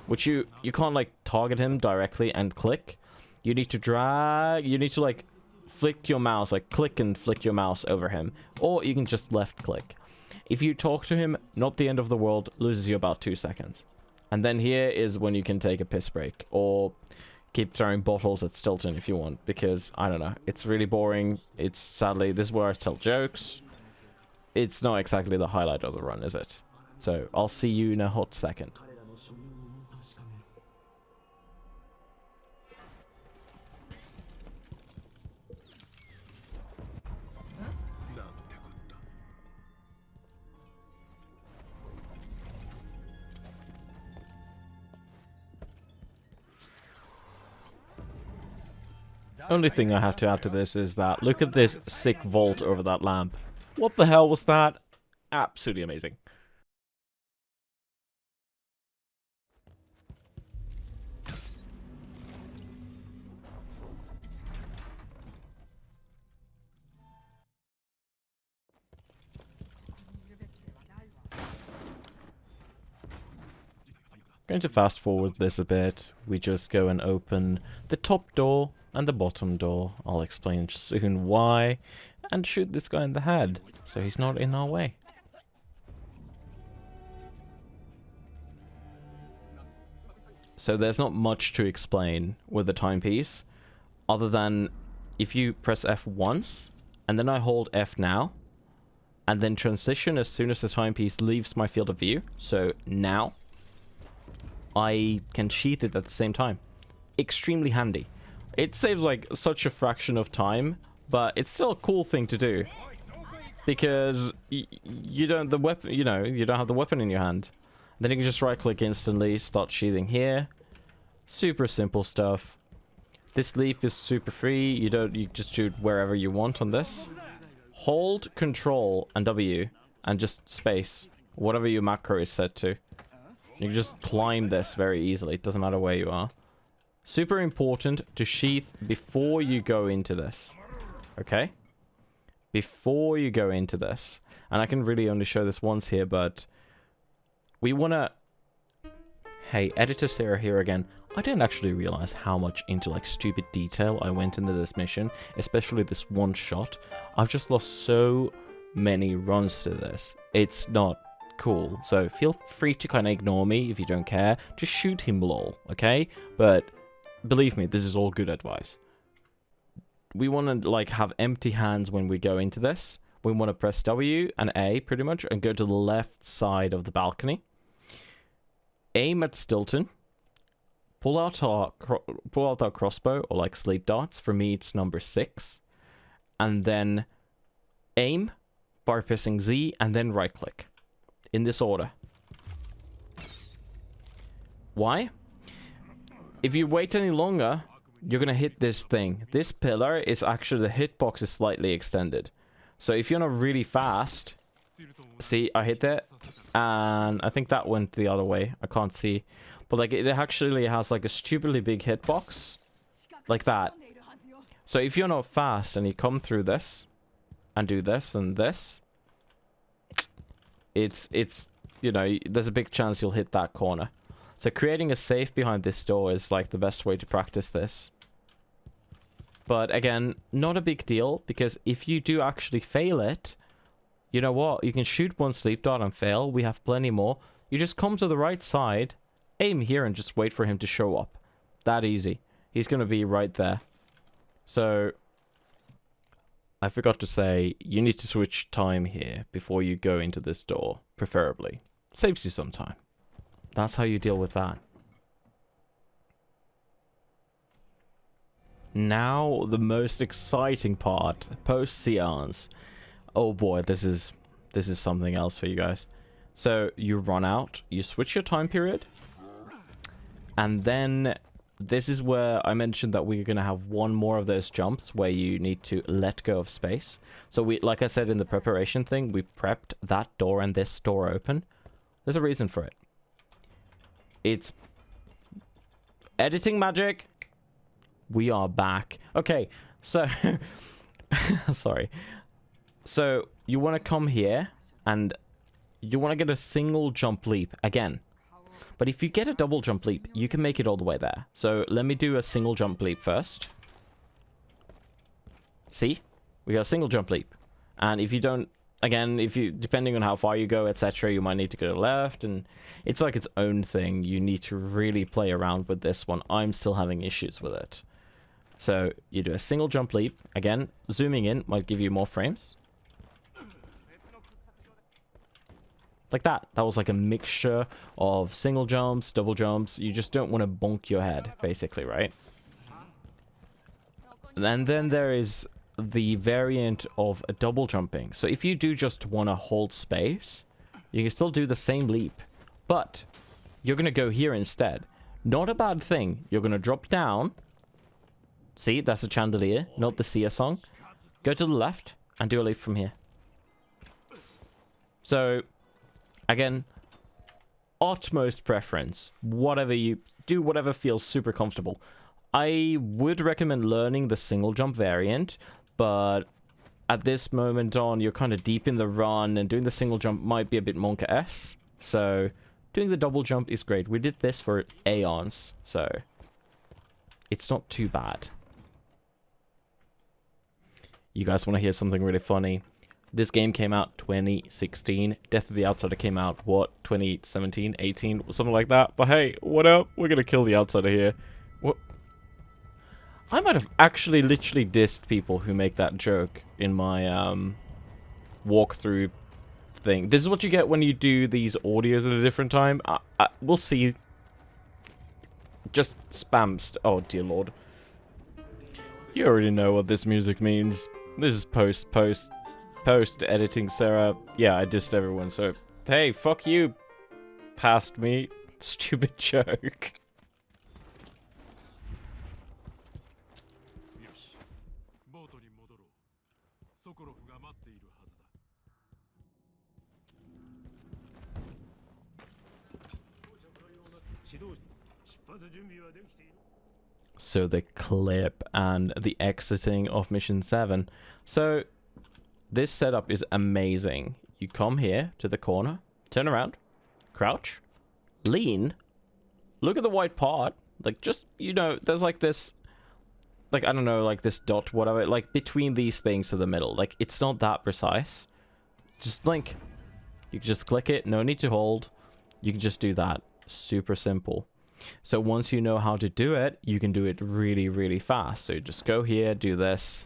which you can't, like, target him directly and click. You need to drag, you need to, like, flick your mouse, like, click and flick your mouse over him. Or you can just left click. If you talk to him, not the end of the world, loses you about 2 seconds. And then here is when you can take a piss break. Or keep throwing bottles at Stilton if you want. Because, I don't know, it's really boring. It's, sadly, this is where I tell jokes. It's not exactly the highlight of the run, is it? So, I'll see you in a hot second. Only thing I have to add to this is that look at this sick vault over that lamp. What the hell was that? Absolutely amazing. Going to fast forward this a bit. We just go and open the top door and the bottom door. I'll explain soon why. And shoot this guy in the head, so he's not in our way. So there's not much to explain with the timepiece, other than if you press F once, and then I hold F now, and then transition as soon as the timepiece leaves my field of view, so now, I can sheath it at the same time. Extremely handy. It saves like such a fraction of time, but it's still a cool thing to do. Because you don't have the weapon in your hand. Then you can just right click instantly, start sheathing here. Super simple stuff. This leap is super free. You just shoot wherever you want on this. Hold Control and W and just space, whatever your macro is set to. You can just climb this very easily. It doesn't matter where you are. Super important to sheath before you go into this. Okay? Before you go into this. And I can really only show this once here, but we want to... Hey, Editor Sarah here again. I didn't actually realize how much into like stupid detail I went into this mission, especially this one shot. I've just lost so many runs to this. It's not cool. So feel free to kind of ignore me if you don't care. Just shoot him, lol, okay? But believe me, this is all good advice. We want to like have empty hands when we go into this. We want to press W and A pretty much and go to the left side of the balcony. Aim at Stilton. Pull out our crossbow or like sleep darts. For me, it's number 6. And then aim by pressing Z and then right click. In this order. Why? If you wait any longer, you're gonna hit this thing. This pillar is actually, the hitbox is slightly extended. So if you're not really fast, see, I hit that, and I think that went the other way. I can't see, but like it actually has like a stupidly big hitbox, like that. So if you're not fast and you come through this, and do this and this, it's you know, there's a big chance you'll hit that corner. So creating a safe behind this door is like the best way to practice this. But again, not a big deal, because if you do actually fail it, you know what? You can shoot one sleep dart and fail. We have plenty more. You just come to the right side, aim here, and just wait for him to show up. That easy. He's going to be right there. So I forgot to say, you need to switch time here before you go into this door, preferably. Saves you some time. That's how you deal with that. Now, the most exciting part, post-seance. Oh boy, this is something else for you guys. So, you run out, you switch your time period, and then this is where I mentioned that we're going to have one more of those jumps where you need to let go of space. So we, like I said in the preparation thing, we prepped that door and this door open. There's a reason for it. It's editing magic. We are back. Okay, so sorry. So you want to come here and you want to get a single jump leap again. But if you get a double jump leap, you can make it all the way there. So let me do a single jump leap first. See? We got a single jump leap. And if you don't, again, if you, depending on how far you go, etc., you might need to go left. And it's like its own thing. You need to really play around with this one. I'm still having issues with it. So you do a single jump leap. Again, zooming in might give you more frames. Like that. That was like a mixture of single jumps, double jumps. You just don't want to bonk your head, basically, right? And then there is the variant of a double jumping. So if you do just want to hold space, you can still do the same leap. But you're going to go here instead. Not a bad thing. You're going to drop down. See, that's a chandelier, not the Sia song. Go to the left and do a leap from here. So again, utmost preference. Whatever you do, whatever feels super comfortable. I would recommend learning the single jump variant, but at this moment on, you're kind of deep in the run, and doing the single jump might be a bit Monka-esque. So doing the double jump is great. We did this for aeons, so it's not too bad. You guys want to hear something really funny? This game came out 2016. Death of the Outsider came out, what, 2017, 18, something like that. But hey, what up? We're gonna kill the Outsider here. What? I might have actually literally dissed people who make that joke in my walkthrough thing. This is what you get when you do these audios at a different time. We'll see. Just spam. Oh dear lord. You already know what this music means. This is post editing, Sarah. Yeah, I dissed everyone, so hey, fuck you, past me. Stupid joke. So the clip and the exiting of Mission 7. So this setup is amazing. You come here to the corner, turn around, crouch, lean, look at the white part, like just, you know, there's like this, like, I don't know, like this dot, whatever, like between these things to the middle. Like, it's not that precise. Just blink. You can just click it, no need to hold. You can just do that. Super simple. So once you know how to do it, you can do it really, really fast. So you just go here, do this.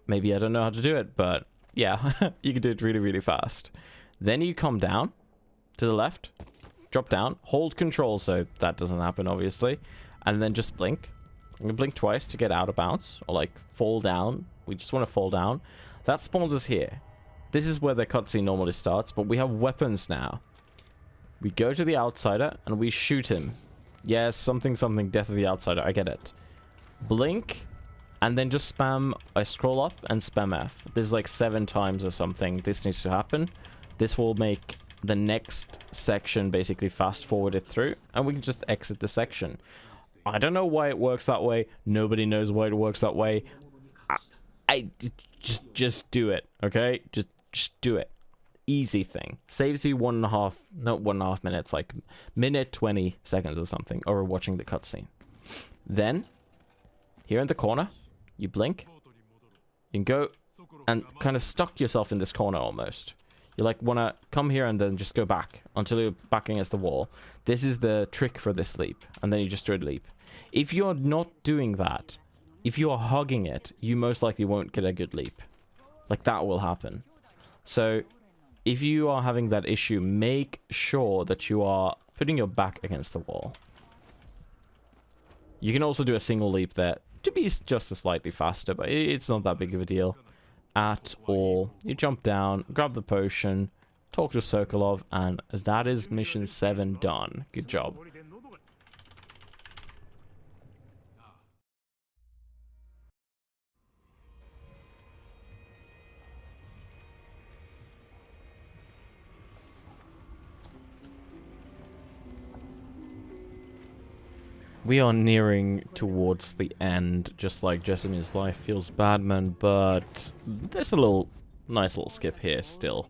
Maybe I don't know how to do it, but yeah, you can do it really, really fast. Then you come down to the left, drop down, hold control so that doesn't happen, obviously. And then just blink. You can blink twice to get out of bounds, or like fall down. We just want to fall down. That spawns us here. This is where the cutscene normally starts, but we have weapons now. We go to the Outsider and we shoot him. Yes, something, Death of the Outsider, I get it. Blink, and then just spam, I scroll up and spam F. This is like 7 times or something. This needs to happen. This will make the next section basically fast forwarded through, and we can just exit the section. I don't know why it works that way. Nobody knows why it works that way. Just do it, okay? Just do it. Easy thing. Saves you 1.5 minutes, like minute 20 seconds or something, over watching the cutscene. Then, here in the corner, you blink. You can go and kind of stuck yourself in this corner almost. You like want to come here and then just go back until you're back against the wall. This is the trick for this leap, and then you just do a leap. If you're not doing that, if you're hugging it, you most likely won't get a good leap. Like, that will happen. So if you are having that issue, make sure that you are putting your back against the wall. You can also do a single leap there to be just slightly faster, but it's not that big of a deal at all. You jump down, grab the potion, talk to Sokolov, and that is mission 7 done. Good job. We are nearing towards the end, just like Jessamy's life feels bad, man, but there's a nice little skip here still.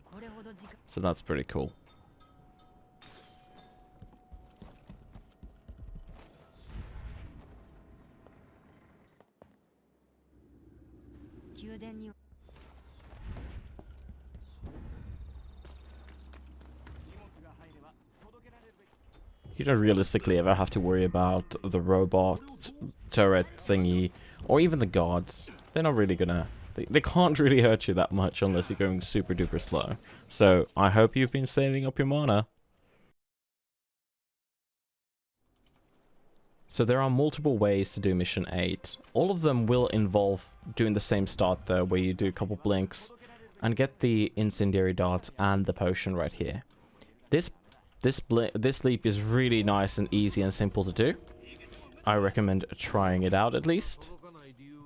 So that's pretty cool. You don't realistically ever have to worry about the robot turret thingy, or even the guards. They're not really gonna... They can't really hurt you that much unless you're going super duper slow. So, I hope you've been saving up your mana. So there are multiple ways to do mission 8. All of them will involve doing the same start though, where you do a couple blinks and get the incendiary darts and the potion right here. This leap is really nice and easy and simple to do. I recommend trying it out at least.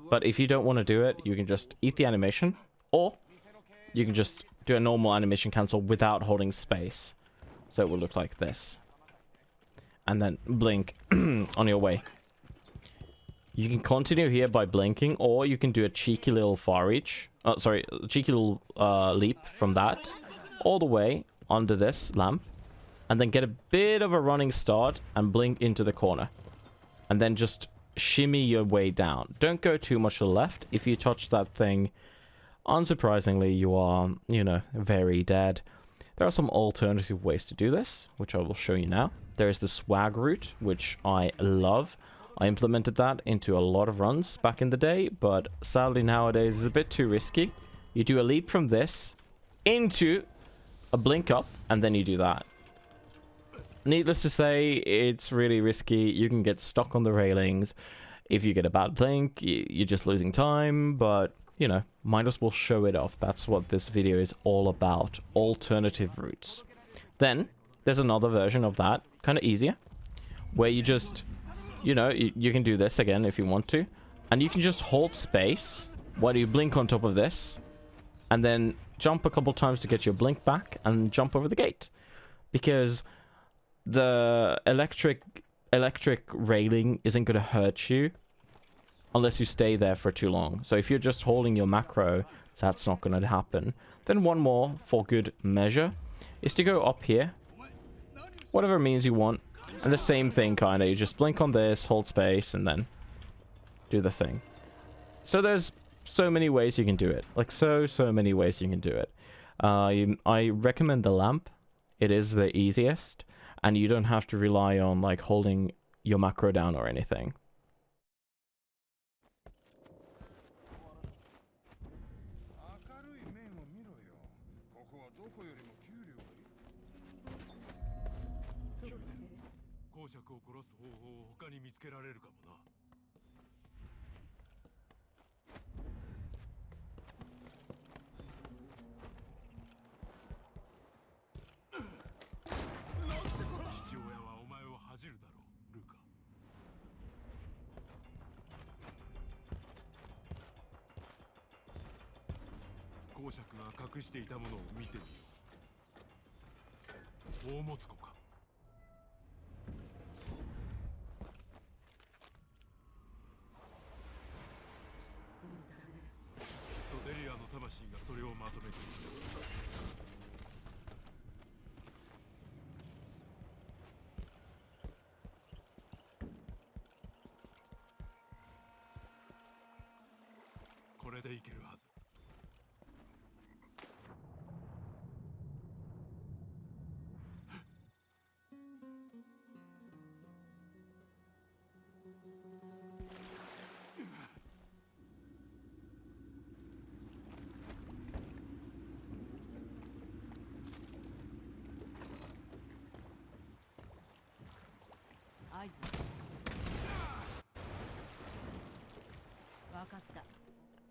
But if you don't want to do it, you can just eat the animation, or you can just do a normal animation cancel without holding space. So it will look like this. And then blink on your way. You can continue here by blinking, or you can do a cheeky little far reach. Oh, sorry, cheeky little leap from that all the way under this lamp. And then get a bit of a running start and blink into the corner. And then just shimmy your way down. Don't go too much to the left. If you touch that thing, unsurprisingly, you are, you know, very dead. There are some alternative ways to do this, which I will show you now. There is the swag route, which I love. I implemented that into a lot of runs back in the day, but sadly nowadays it's a bit too risky. You do a leap from this into a blink up, and then you do that. Needless to say, it's really risky. You can get stuck on the railings. If you get a bad blink, you're just losing time, but, you know, might as well show it off. That's what this video is all about. Alternative routes. Then, there's another version of that, kind of easier, where you just, you know, you can do this again if you want to, and you can just hold space while you blink on top of this, and then jump a couple times to get your blink back, and jump over the gate. Because the electric railing isn't going to hurt you unless you stay there for too long. So if you're just holding your macro, that's not going to happen. Then one more for good measure is to go up here, whatever means you want, and the same thing kind of. You just blink on this, hold space, and then do the thing. So there's so many ways you can do it. Like so many ways you can do it. I recommend the lamp. It is the easiest. And you don't have to rely on, like, holding your macro down or anything.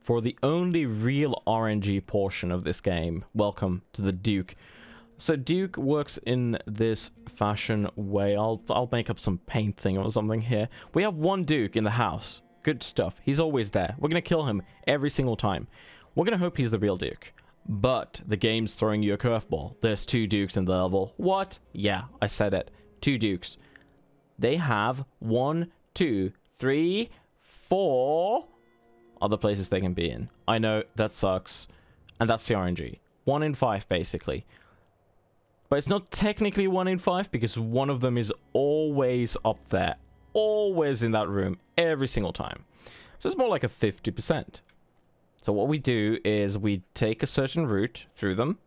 For the only real RNG portion of this game, welcome to the Duke. So Duke works in this fashion way. I'll make up some paint thing or something here. We have one Duke in the house. Good stuff. He's always there. We're gonna kill him every single time. We're gonna hope he's the real Duke. But the game's throwing you a curveball. There's 2 Dukes in the level. What? Yeah, I said it. 2 Dukes. They have 1, 2, 3, 4 other places they can be in. I know, that sucks. And that's the RNG. 1 in 5, basically. But it's not technically 1 in 5 because one of them is always up there. Always in that room. Every single time. So it's more like a 50%. So what we do is we take a certain route through them.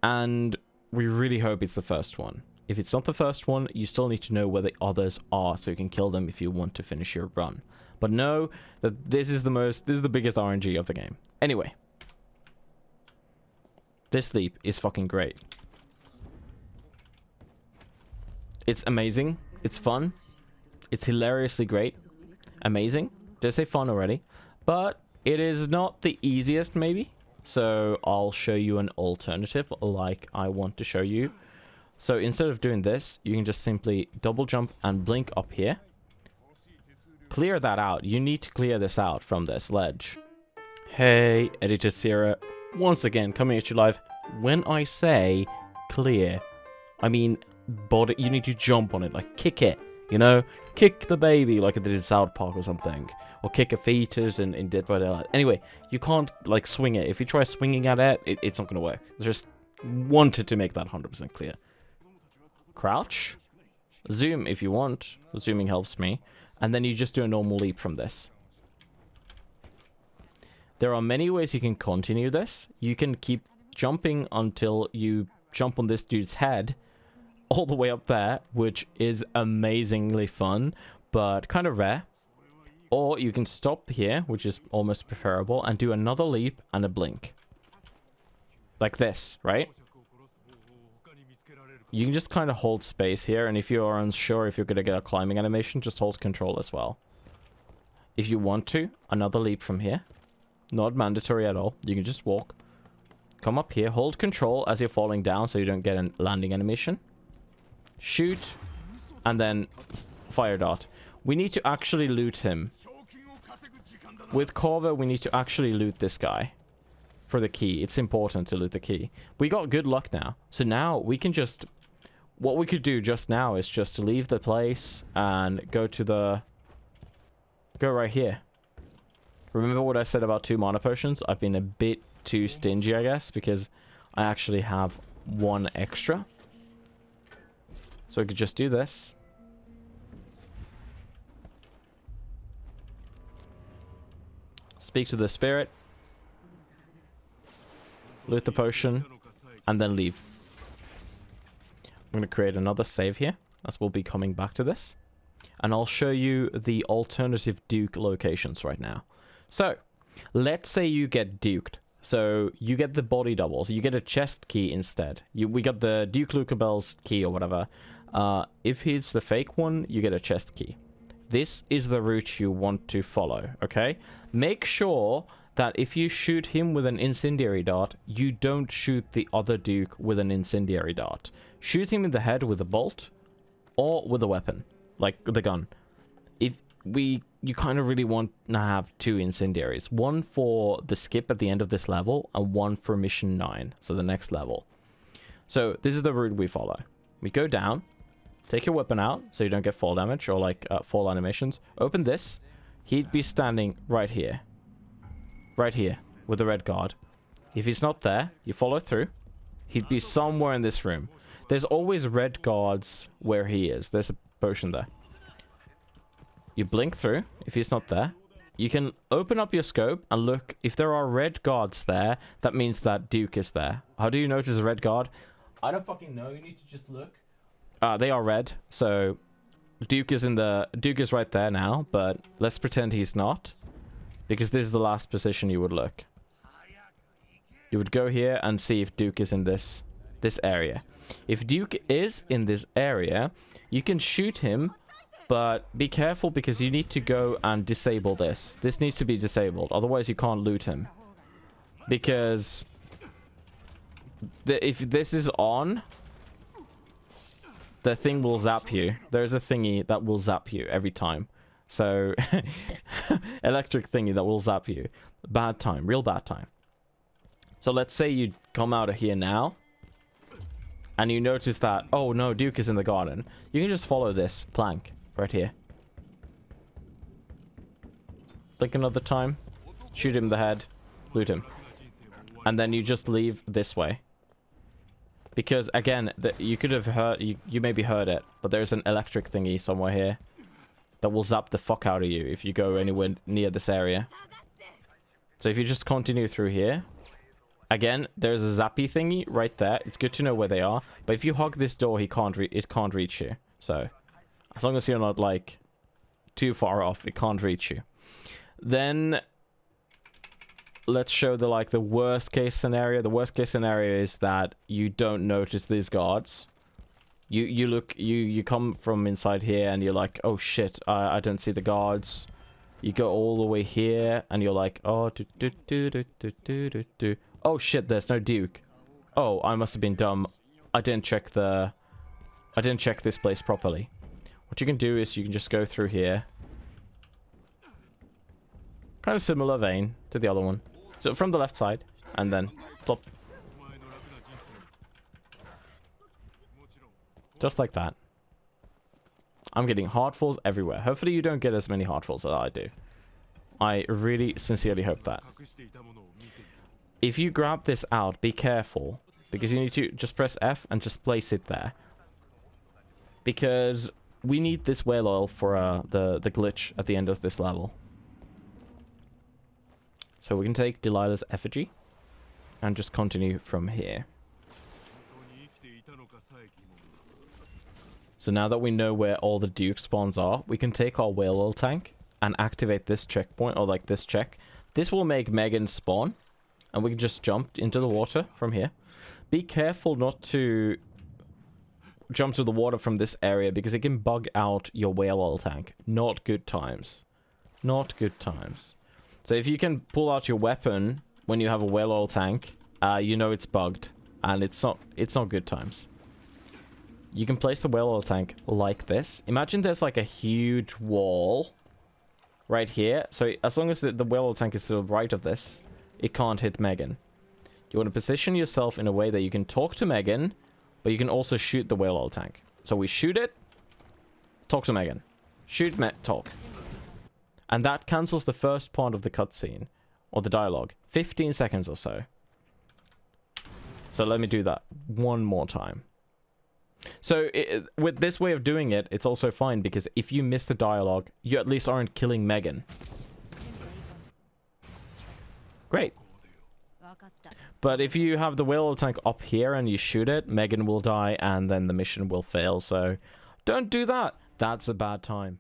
And we really hope it's the first one. If it's not the first one, you still need to know where the others are so you can kill them if you want to finish your run. But know that this is the biggest RNG of the game. Anyway. This leap is fucking great. It's amazing. It's fun. It's hilariously great. Amazing. Did I say fun already? But it is not the easiest, maybe. So I'll show you an alternative like I want to show you. So instead of doing this, you can just simply double jump and blink up here. Clear that out. You need to clear this out from this ledge. Hey, Editor Sierra. Once again, coming at you live. When I say clear, I mean body. You need to jump on it, like kick it. You know, kick the baby like it did in South Park or something. Or kick a fetus in Dead by Daylight. Anyway, you can't like swing it. If you try swinging at it, it's not going to work. Just wanted to make that 100% clear. Crouch. Zoom if you want. Zooming helps me. And then you just do a normal leap from this. There are many ways you can continue this. You can keep jumping until you jump on this dude's head. All the way up there, which is amazingly fun, but kind of rare. Or you can stop here, which is almost preferable, and do another leap and a blink. Like this, right? You can just kind of hold space here, and if you are unsure if you're going to get a climbing animation, just hold control as well. If you want to, another leap from here. Not mandatory at all. You can just walk. Come up here, hold control as you're falling down so you don't get a landing animation. Shoot, and then fire dart. We need to actually loot him. With Corvo, we need to actually loot this guy. For the key. It's important to loot the key. We got good luck now. So now we can just... What we could do just now is just leave the place and go to the... Go right here. Remember what I said about 2 mana potions? I've been a bit too stingy, I guess, because I actually have 1 extra. So we could just do this. Speak to the spirit. Loot the potion. And then leave. I'm going to create another save here, as we'll be coming back to this. And I'll show you the alternative Duke locations right now. So, let's say you get duked. So, you get the body double. So, you get a chest key instead. We got the Duke Lucabelle's key or whatever. If it's the fake one, you get a chest key. This is the route you want to follow, okay? Make sure that if you shoot him with an incendiary dart, you don't shoot the other Duke with an incendiary dart. Shoot him in the head with a bolt or with a weapon, like the gun. You kind of really want to have 2 incendiaries. One for the skip at the end of this level and one for mission 9, so the next level. So this is the route we follow. We go down, take your weapon out so you don't get fall damage or like fall animations. Open this. He'd be standing right here. Right here with the red guard. If he's not there, you follow through. He'd be somewhere in this room. There's always red guards where he is. There's a potion there. You blink through if he's not there. You can open up your scope and look. If there are red guards there, that means that Duke is there. How do you notice a red guard? I don't fucking know. You need to just look. They are red. So Duke is right there now, but let's pretend he's not. Because this is the last position you would look. You would go here and see if Duke is in this area. If Duke is in this area, you can shoot him, but be careful because you need to go and disable this. This needs to be disabled, otherwise you can't loot him. Because if this is on, the thing will zap you. There's a thingy that will zap you every time. So, electric thingy that will zap you. Bad time, real bad time. So let's say you come out of here now, and you notice that, oh no, Duke is in the garden. You can just follow this plank right here. Blink another time, shoot him in the head, loot him. And then you just leave this way. Because again, you could have heard, you maybe heard it, but there's an electric thingy somewhere here that will zap the fuck out of you if you go anywhere near this area. So if you just continue through here, again, there's a zappy thingy right there. It's good to know where they are. But if you hug this door, it can't reach you. So as long as you're not like too far off, it can't reach you. Then let's show the worst case scenario. The worst case scenario is that you don't notice these guards. You come from inside here and you're like, oh shit, I don't see the guards. You go all the way here and you're like, oh oh shit, there's no Duke. Oh, I must have been dumb. I didn't check this place properly. What you can do is you can just go through here. Kind of similar vein to the other one. So from the left side, and then plop. Just like that. I'm getting heart falls everywhere. Hopefully you don't get as many heart falls as I do. I really sincerely hope that. If you grab this out, be careful. Because you need to just press F and just place it there. Because we need this whale oil for the glitch at the end of this level. So we can take Delilah's effigy and just continue from here. So now that we know where all the Duke spawns are, we can take our whale oil tank and activate this checkpoint, or like this check. This will make Megan spawn, and we can just jump into the water from here. Be careful not to jump to the water from this area, because it can bug out your whale oil tank. Not good times. Not good times. So if you can pull out your weapon when you have a whale oil tank, you know it's bugged, and it's not good times. You can place the whale oil tank like this. Imagine there's like a huge wall right here. So as long as the whale oil tank is to the right of this, it can't hit Megan. You want to position yourself in a way that you can talk to Megan, but you can also shoot the whale oil tank. So we shoot it, talk to Megan. Shoot, talk. And that cancels the first part of the cutscene, or the dialogue. 15 seconds or so. So let me do that one more time. So with this way of doing it, it's also fine, because if you miss the dialogue, you at least aren't killing Megan. Great. But if you have the whale oil tank up here and you shoot it, Megan will die and then the mission will fail. So don't do that. That's a bad time.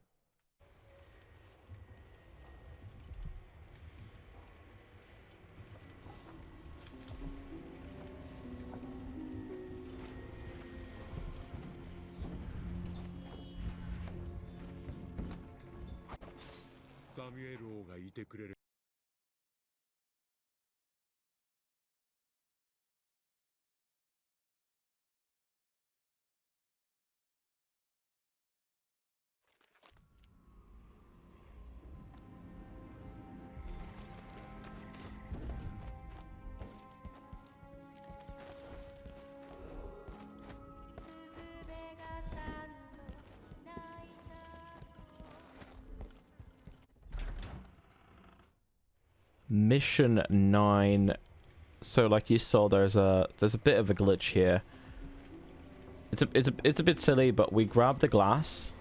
Mission 9. So like you saw, there's a bit of a glitch here. It's a bit silly, but we grab the glass.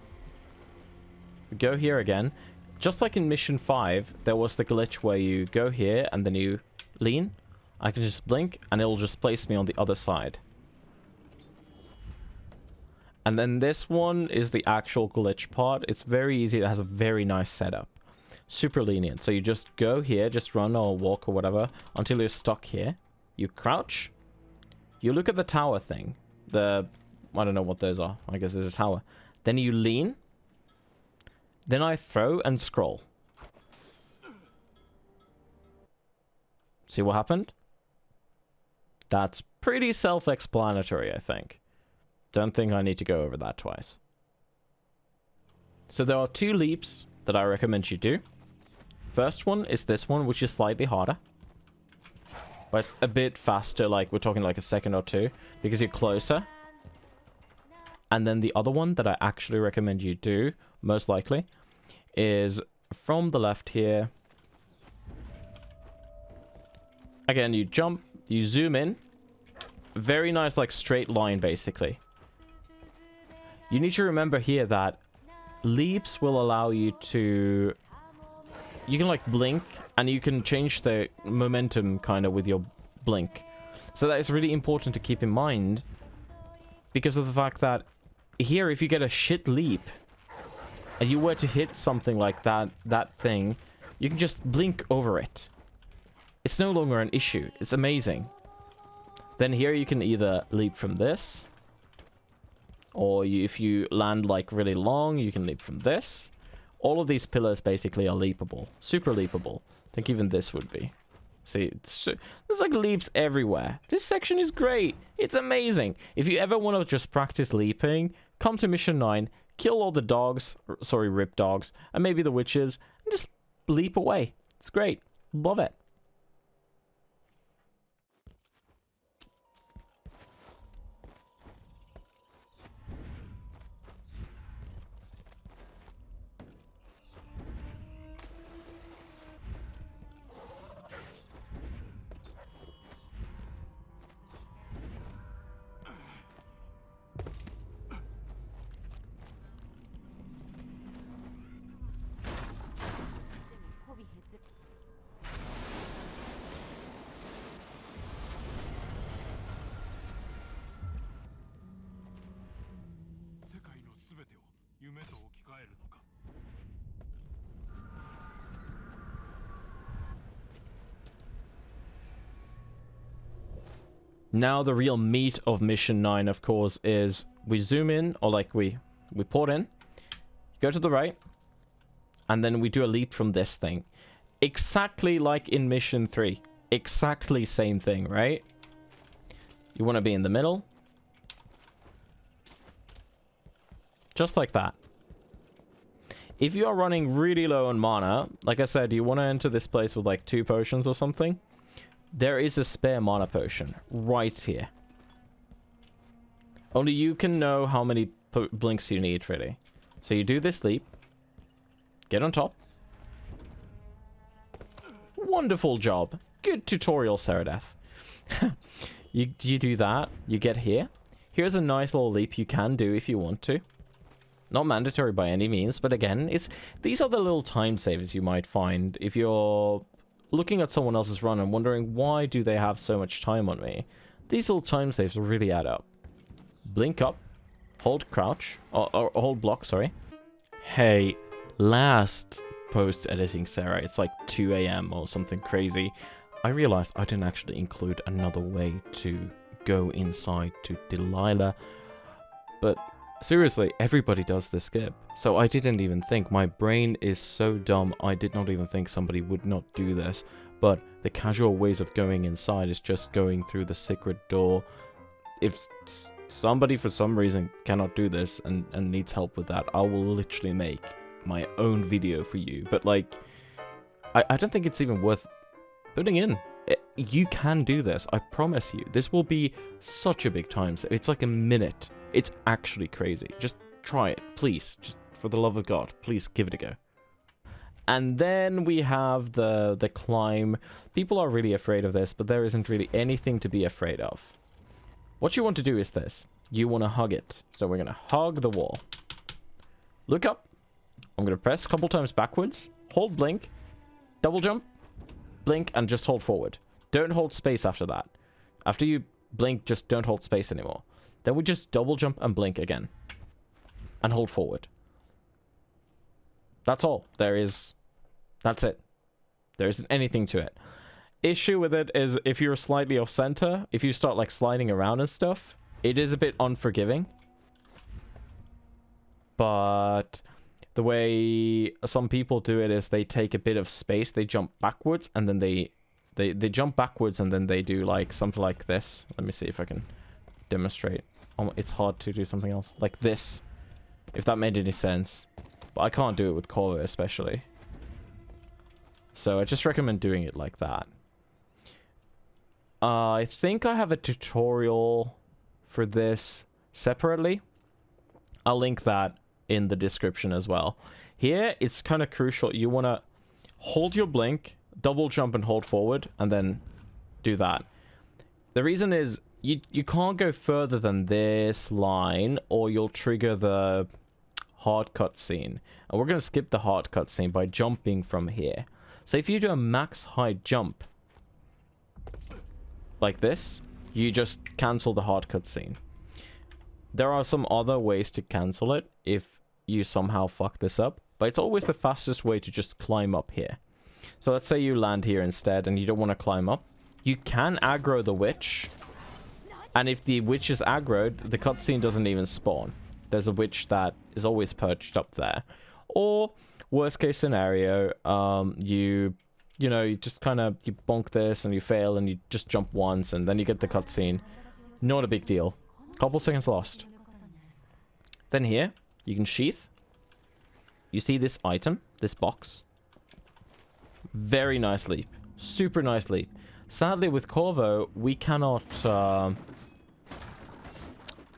We go here again. Just like in Mission 5, there was the glitch where you go here and then you lean. I can just blink and it'll just place me on the other side. And then this one is the actual glitch part. It's very easy. It has a very nice setup. Super lenient. So you just go here, just run or walk or whatever until you're stuck here. You crouch. You look at the tower thing. I don't know what those are. I guess there's a tower. Then you lean. Then I throw and scroll. See what happened? That's pretty self-explanatory, I think. Don't think I need to go over that twice. So there are 2 leaps that I recommend you do. First one is this one, which is slightly harder. But it's a bit faster, like we're talking like a second or 2, because you're closer. And then the other one that I actually recommend you do, most likely, is from the left here. Again, you jump, you zoom in. Very nice, like, straight line, basically. You need to remember here that leaps will allow you to... You can, like, blink, and you can change the momentum, kind of, with your blink. So that is really important to keep in mind, because of the fact that here, if you get a shit leap, and you were to hit something like that thing, you can just blink over it. It's no longer an issue. It's amazing. Then here you can either leap from this, or if you land like really long, you can leap from this. All of these pillars basically are leapable. Super leapable. I think even this would be. See, there's like leaps everywhere. This section is great. It's amazing. If you ever want to just practice leaping, come to Mission 9, kill all the dogs, sorry, rip dogs, and maybe the witches, and just leap away. It's great. Love it. Now the real meat of Mission 9, of course, is we zoom in, or like we port in, go to the right, and then we do a leap from this thing. Exactly like in Mission 3. Exactly same thing, right? You want to be in the middle. Just like that. If you are running really low on mana, like I said, you want to enter this place with like 2 potions or something. There is a spare mana potion right here. Only you can know how many blinks you need, really. So you do this leap. Get on top. Wonderful job. Good tutorial, Seradeth. you do that. You get here. Here's a nice little leap you can do if you want to. Not mandatory by any means, but again, these are the little time savers you might find if you're looking at someone else's run and wondering why do they have so much time on me. These little time saves really add up. Blink up, hold crouch, or hold block, sorry. Hey, last post-editing, Sarah, it's like 2 AM or something crazy. I realized I didn't actually include another way to go inside to Delilah, but seriously, everybody does this skip. So I didn't even think. My brain is so dumb, I did not even think somebody would not do this. But the casual ways of going inside is just going through the secret door. If somebody for some reason cannot do this and needs help with that, I will literally make my own video for you. But like, I don't think it's even worth putting in. You can do this, I promise you. This will be such a big time save. It's like a minute. It's actually crazy. Just try it, please. Just for the love of God, please give it a go. And then we have the climb. People are really afraid of this, but there isn't really anything to be afraid of. What you want to do is this. You want to hug it. So we're going to hug the wall. Look up. I'm going to press a couple times backwards. Hold blink. Double jump. Blink and just hold forward. Don't hold space after that. After you blink, just don't hold space anymore. Then we just double jump and blink again. And hold forward. That's all. That's it. There isn't anything to it. Issue with it is if you're slightly off center, if you start like sliding around and stuff, it is a bit unforgiving. But the way some people do it is they take a bit of space, they jump backwards, and then they jump backwards, and then they do like something like this. Let me see if I can demonstrate. Oh, it's hard to do something else like this, if that made any sense. But I can't do it with Corvo especially. So I just recommend doing it like that. I think I have a tutorial for this separately. I'll link that in the description as well. Here, it's kind of crucial. You want to hold your blink, double jump and hold forward, and then do that. The reason is you can't go further than this line, or you'll trigger the hard cutscene. And we're going to skip the hard cutscene by jumping from here. So if you do a max height jump like this, you just cancel the hard cutscene. There are some other ways to cancel it if you somehow fuck this up, but it's always the fastest way to just climb up here. So let's say you land here instead and you don't want to climb up. You can aggro the witch, and if the witch is aggroed, the cutscene doesn't even spawn. There's a witch that is always perched up there. Or, worst case scenario, you just kind of, you bonk this and you fail and you just jump once and then you get the cutscene. Not a big deal. Couple seconds lost. Then here, you can sheath. You see this item, this box. Very nice leap. Super nice leap. Sadly, with Corvo, we cannot...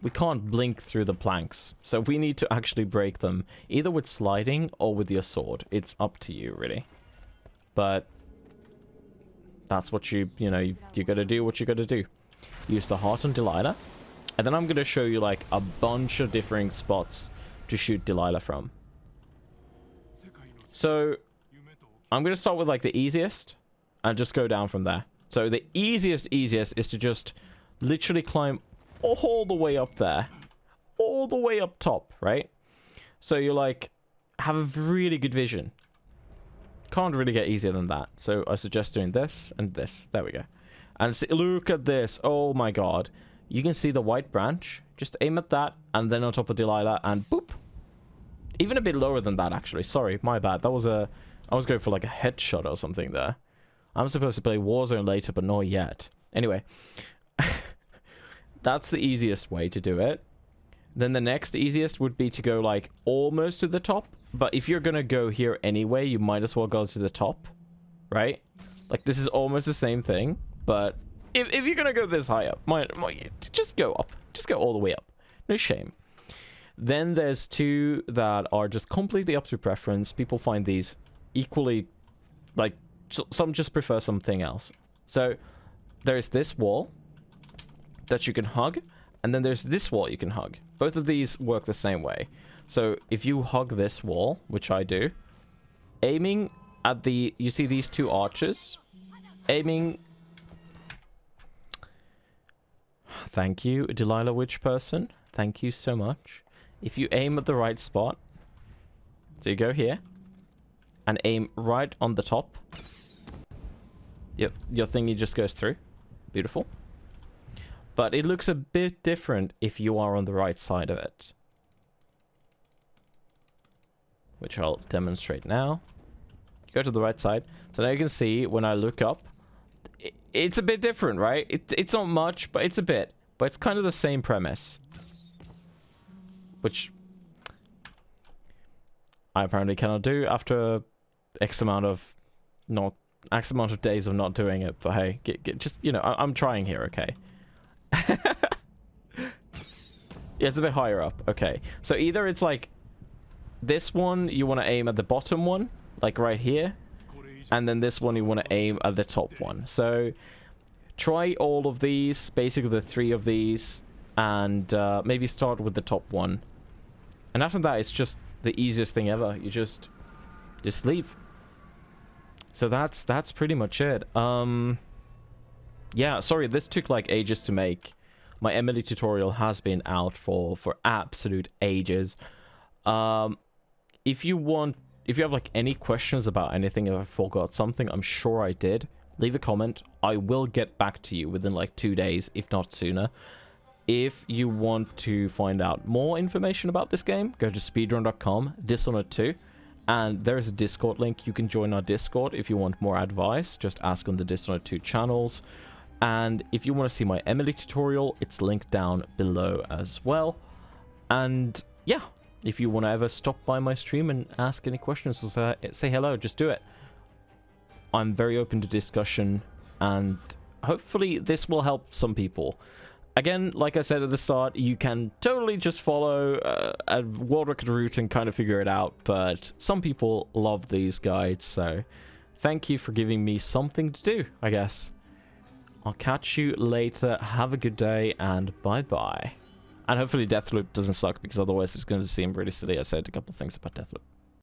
we can't blink through the planks. So we need to actually break them. Either with sliding or with your sword. It's up to you, really. But... that's what you gotta do what you gotta do. Use the heart on Delilah. And then I'm going to show you like a bunch of different spots to shoot Delilah from. So I'm going to start with like the easiest and just go down from there. So the easiest is to just literally climb all the way up there. All the way up top, right? So you like have a really good vision. Can't really get easier than that. So I suggest doing this and this. There we go. And see, look at this. Oh my god. You can see the white branch. Just aim at that, and then on top of Delilah, and boop. Even a bit lower than that, actually. Sorry, my bad. That was a... I was going for like a headshot or something there. I'm supposed to play Warzone later, but not yet. Anyway. That's the easiest way to do it. Then the next easiest would be to go like almost to the top. But if you're going to go here anyway, you might as well go to the top. Right? Like this is almost the same thing, but... If you're gonna go this high up, just go up. Just go all the way up. No shame. Then there's two that are just completely up to preference. People find these equally, like, some just prefer something else. So, there's this wall that you can hug, and then there's this wall you can hug. Both of these work the same way. So, if you hug this wall, which I do, aiming at the... You see these two arches? Aiming... Thank you, Delilah Witch person. Thank you so much. If you aim at the right spot, so you go here, and aim right on the top. Yep, your thingy just goes through. Beautiful. But it looks a bit different if you are on the right side of it. Which I'll demonstrate now. You go to the right side. So now you can see when I look up, it's a bit different, right? It's not much, but it's a bit. But it's kind of the same premise. Which I apparently cannot do after X amount of days of not doing it. But hey, just, you know, I'm trying here, okay? Yeah, it's a bit higher up. Okay. So either it's like this one, you want to aim at the bottom one, like right here. And then this one, you want to aim at the top one. So try all of these, basically the 3 of these, and maybe start with the top one. And after that, it's just the easiest thing ever. You just leave. So that's pretty much it. Yeah, sorry, this took like ages to make. My Emily tutorial has been out for absolute ages. If you have like any questions about anything, if I forgot something, I'm sure I did, leave a comment. I will get back to you within like 2 days, if not sooner. If you want to find out more information about this game, go to speedrun.com, Dishonored 2, and there is a Discord link. You can join our Discord if you want more advice. Just ask on the Dishonored 2 channels. And if you want to see my Emily tutorial, it's linked down below as well. And yeah, if you want to ever stop by my stream and ask any questions or say hello, just do it. I'm very open to discussion, and hopefully this will help some people. Again, like I said at the start, you can totally just follow a world record route and kind of figure it out, but some people love these guides, so thank you for giving me something to do, I guess. I'll catch you later, have a good day, and bye-bye. And hopefully Deathloop doesn't suck, because otherwise it's going to seem pretty silly. I said a couple things about Deathloop.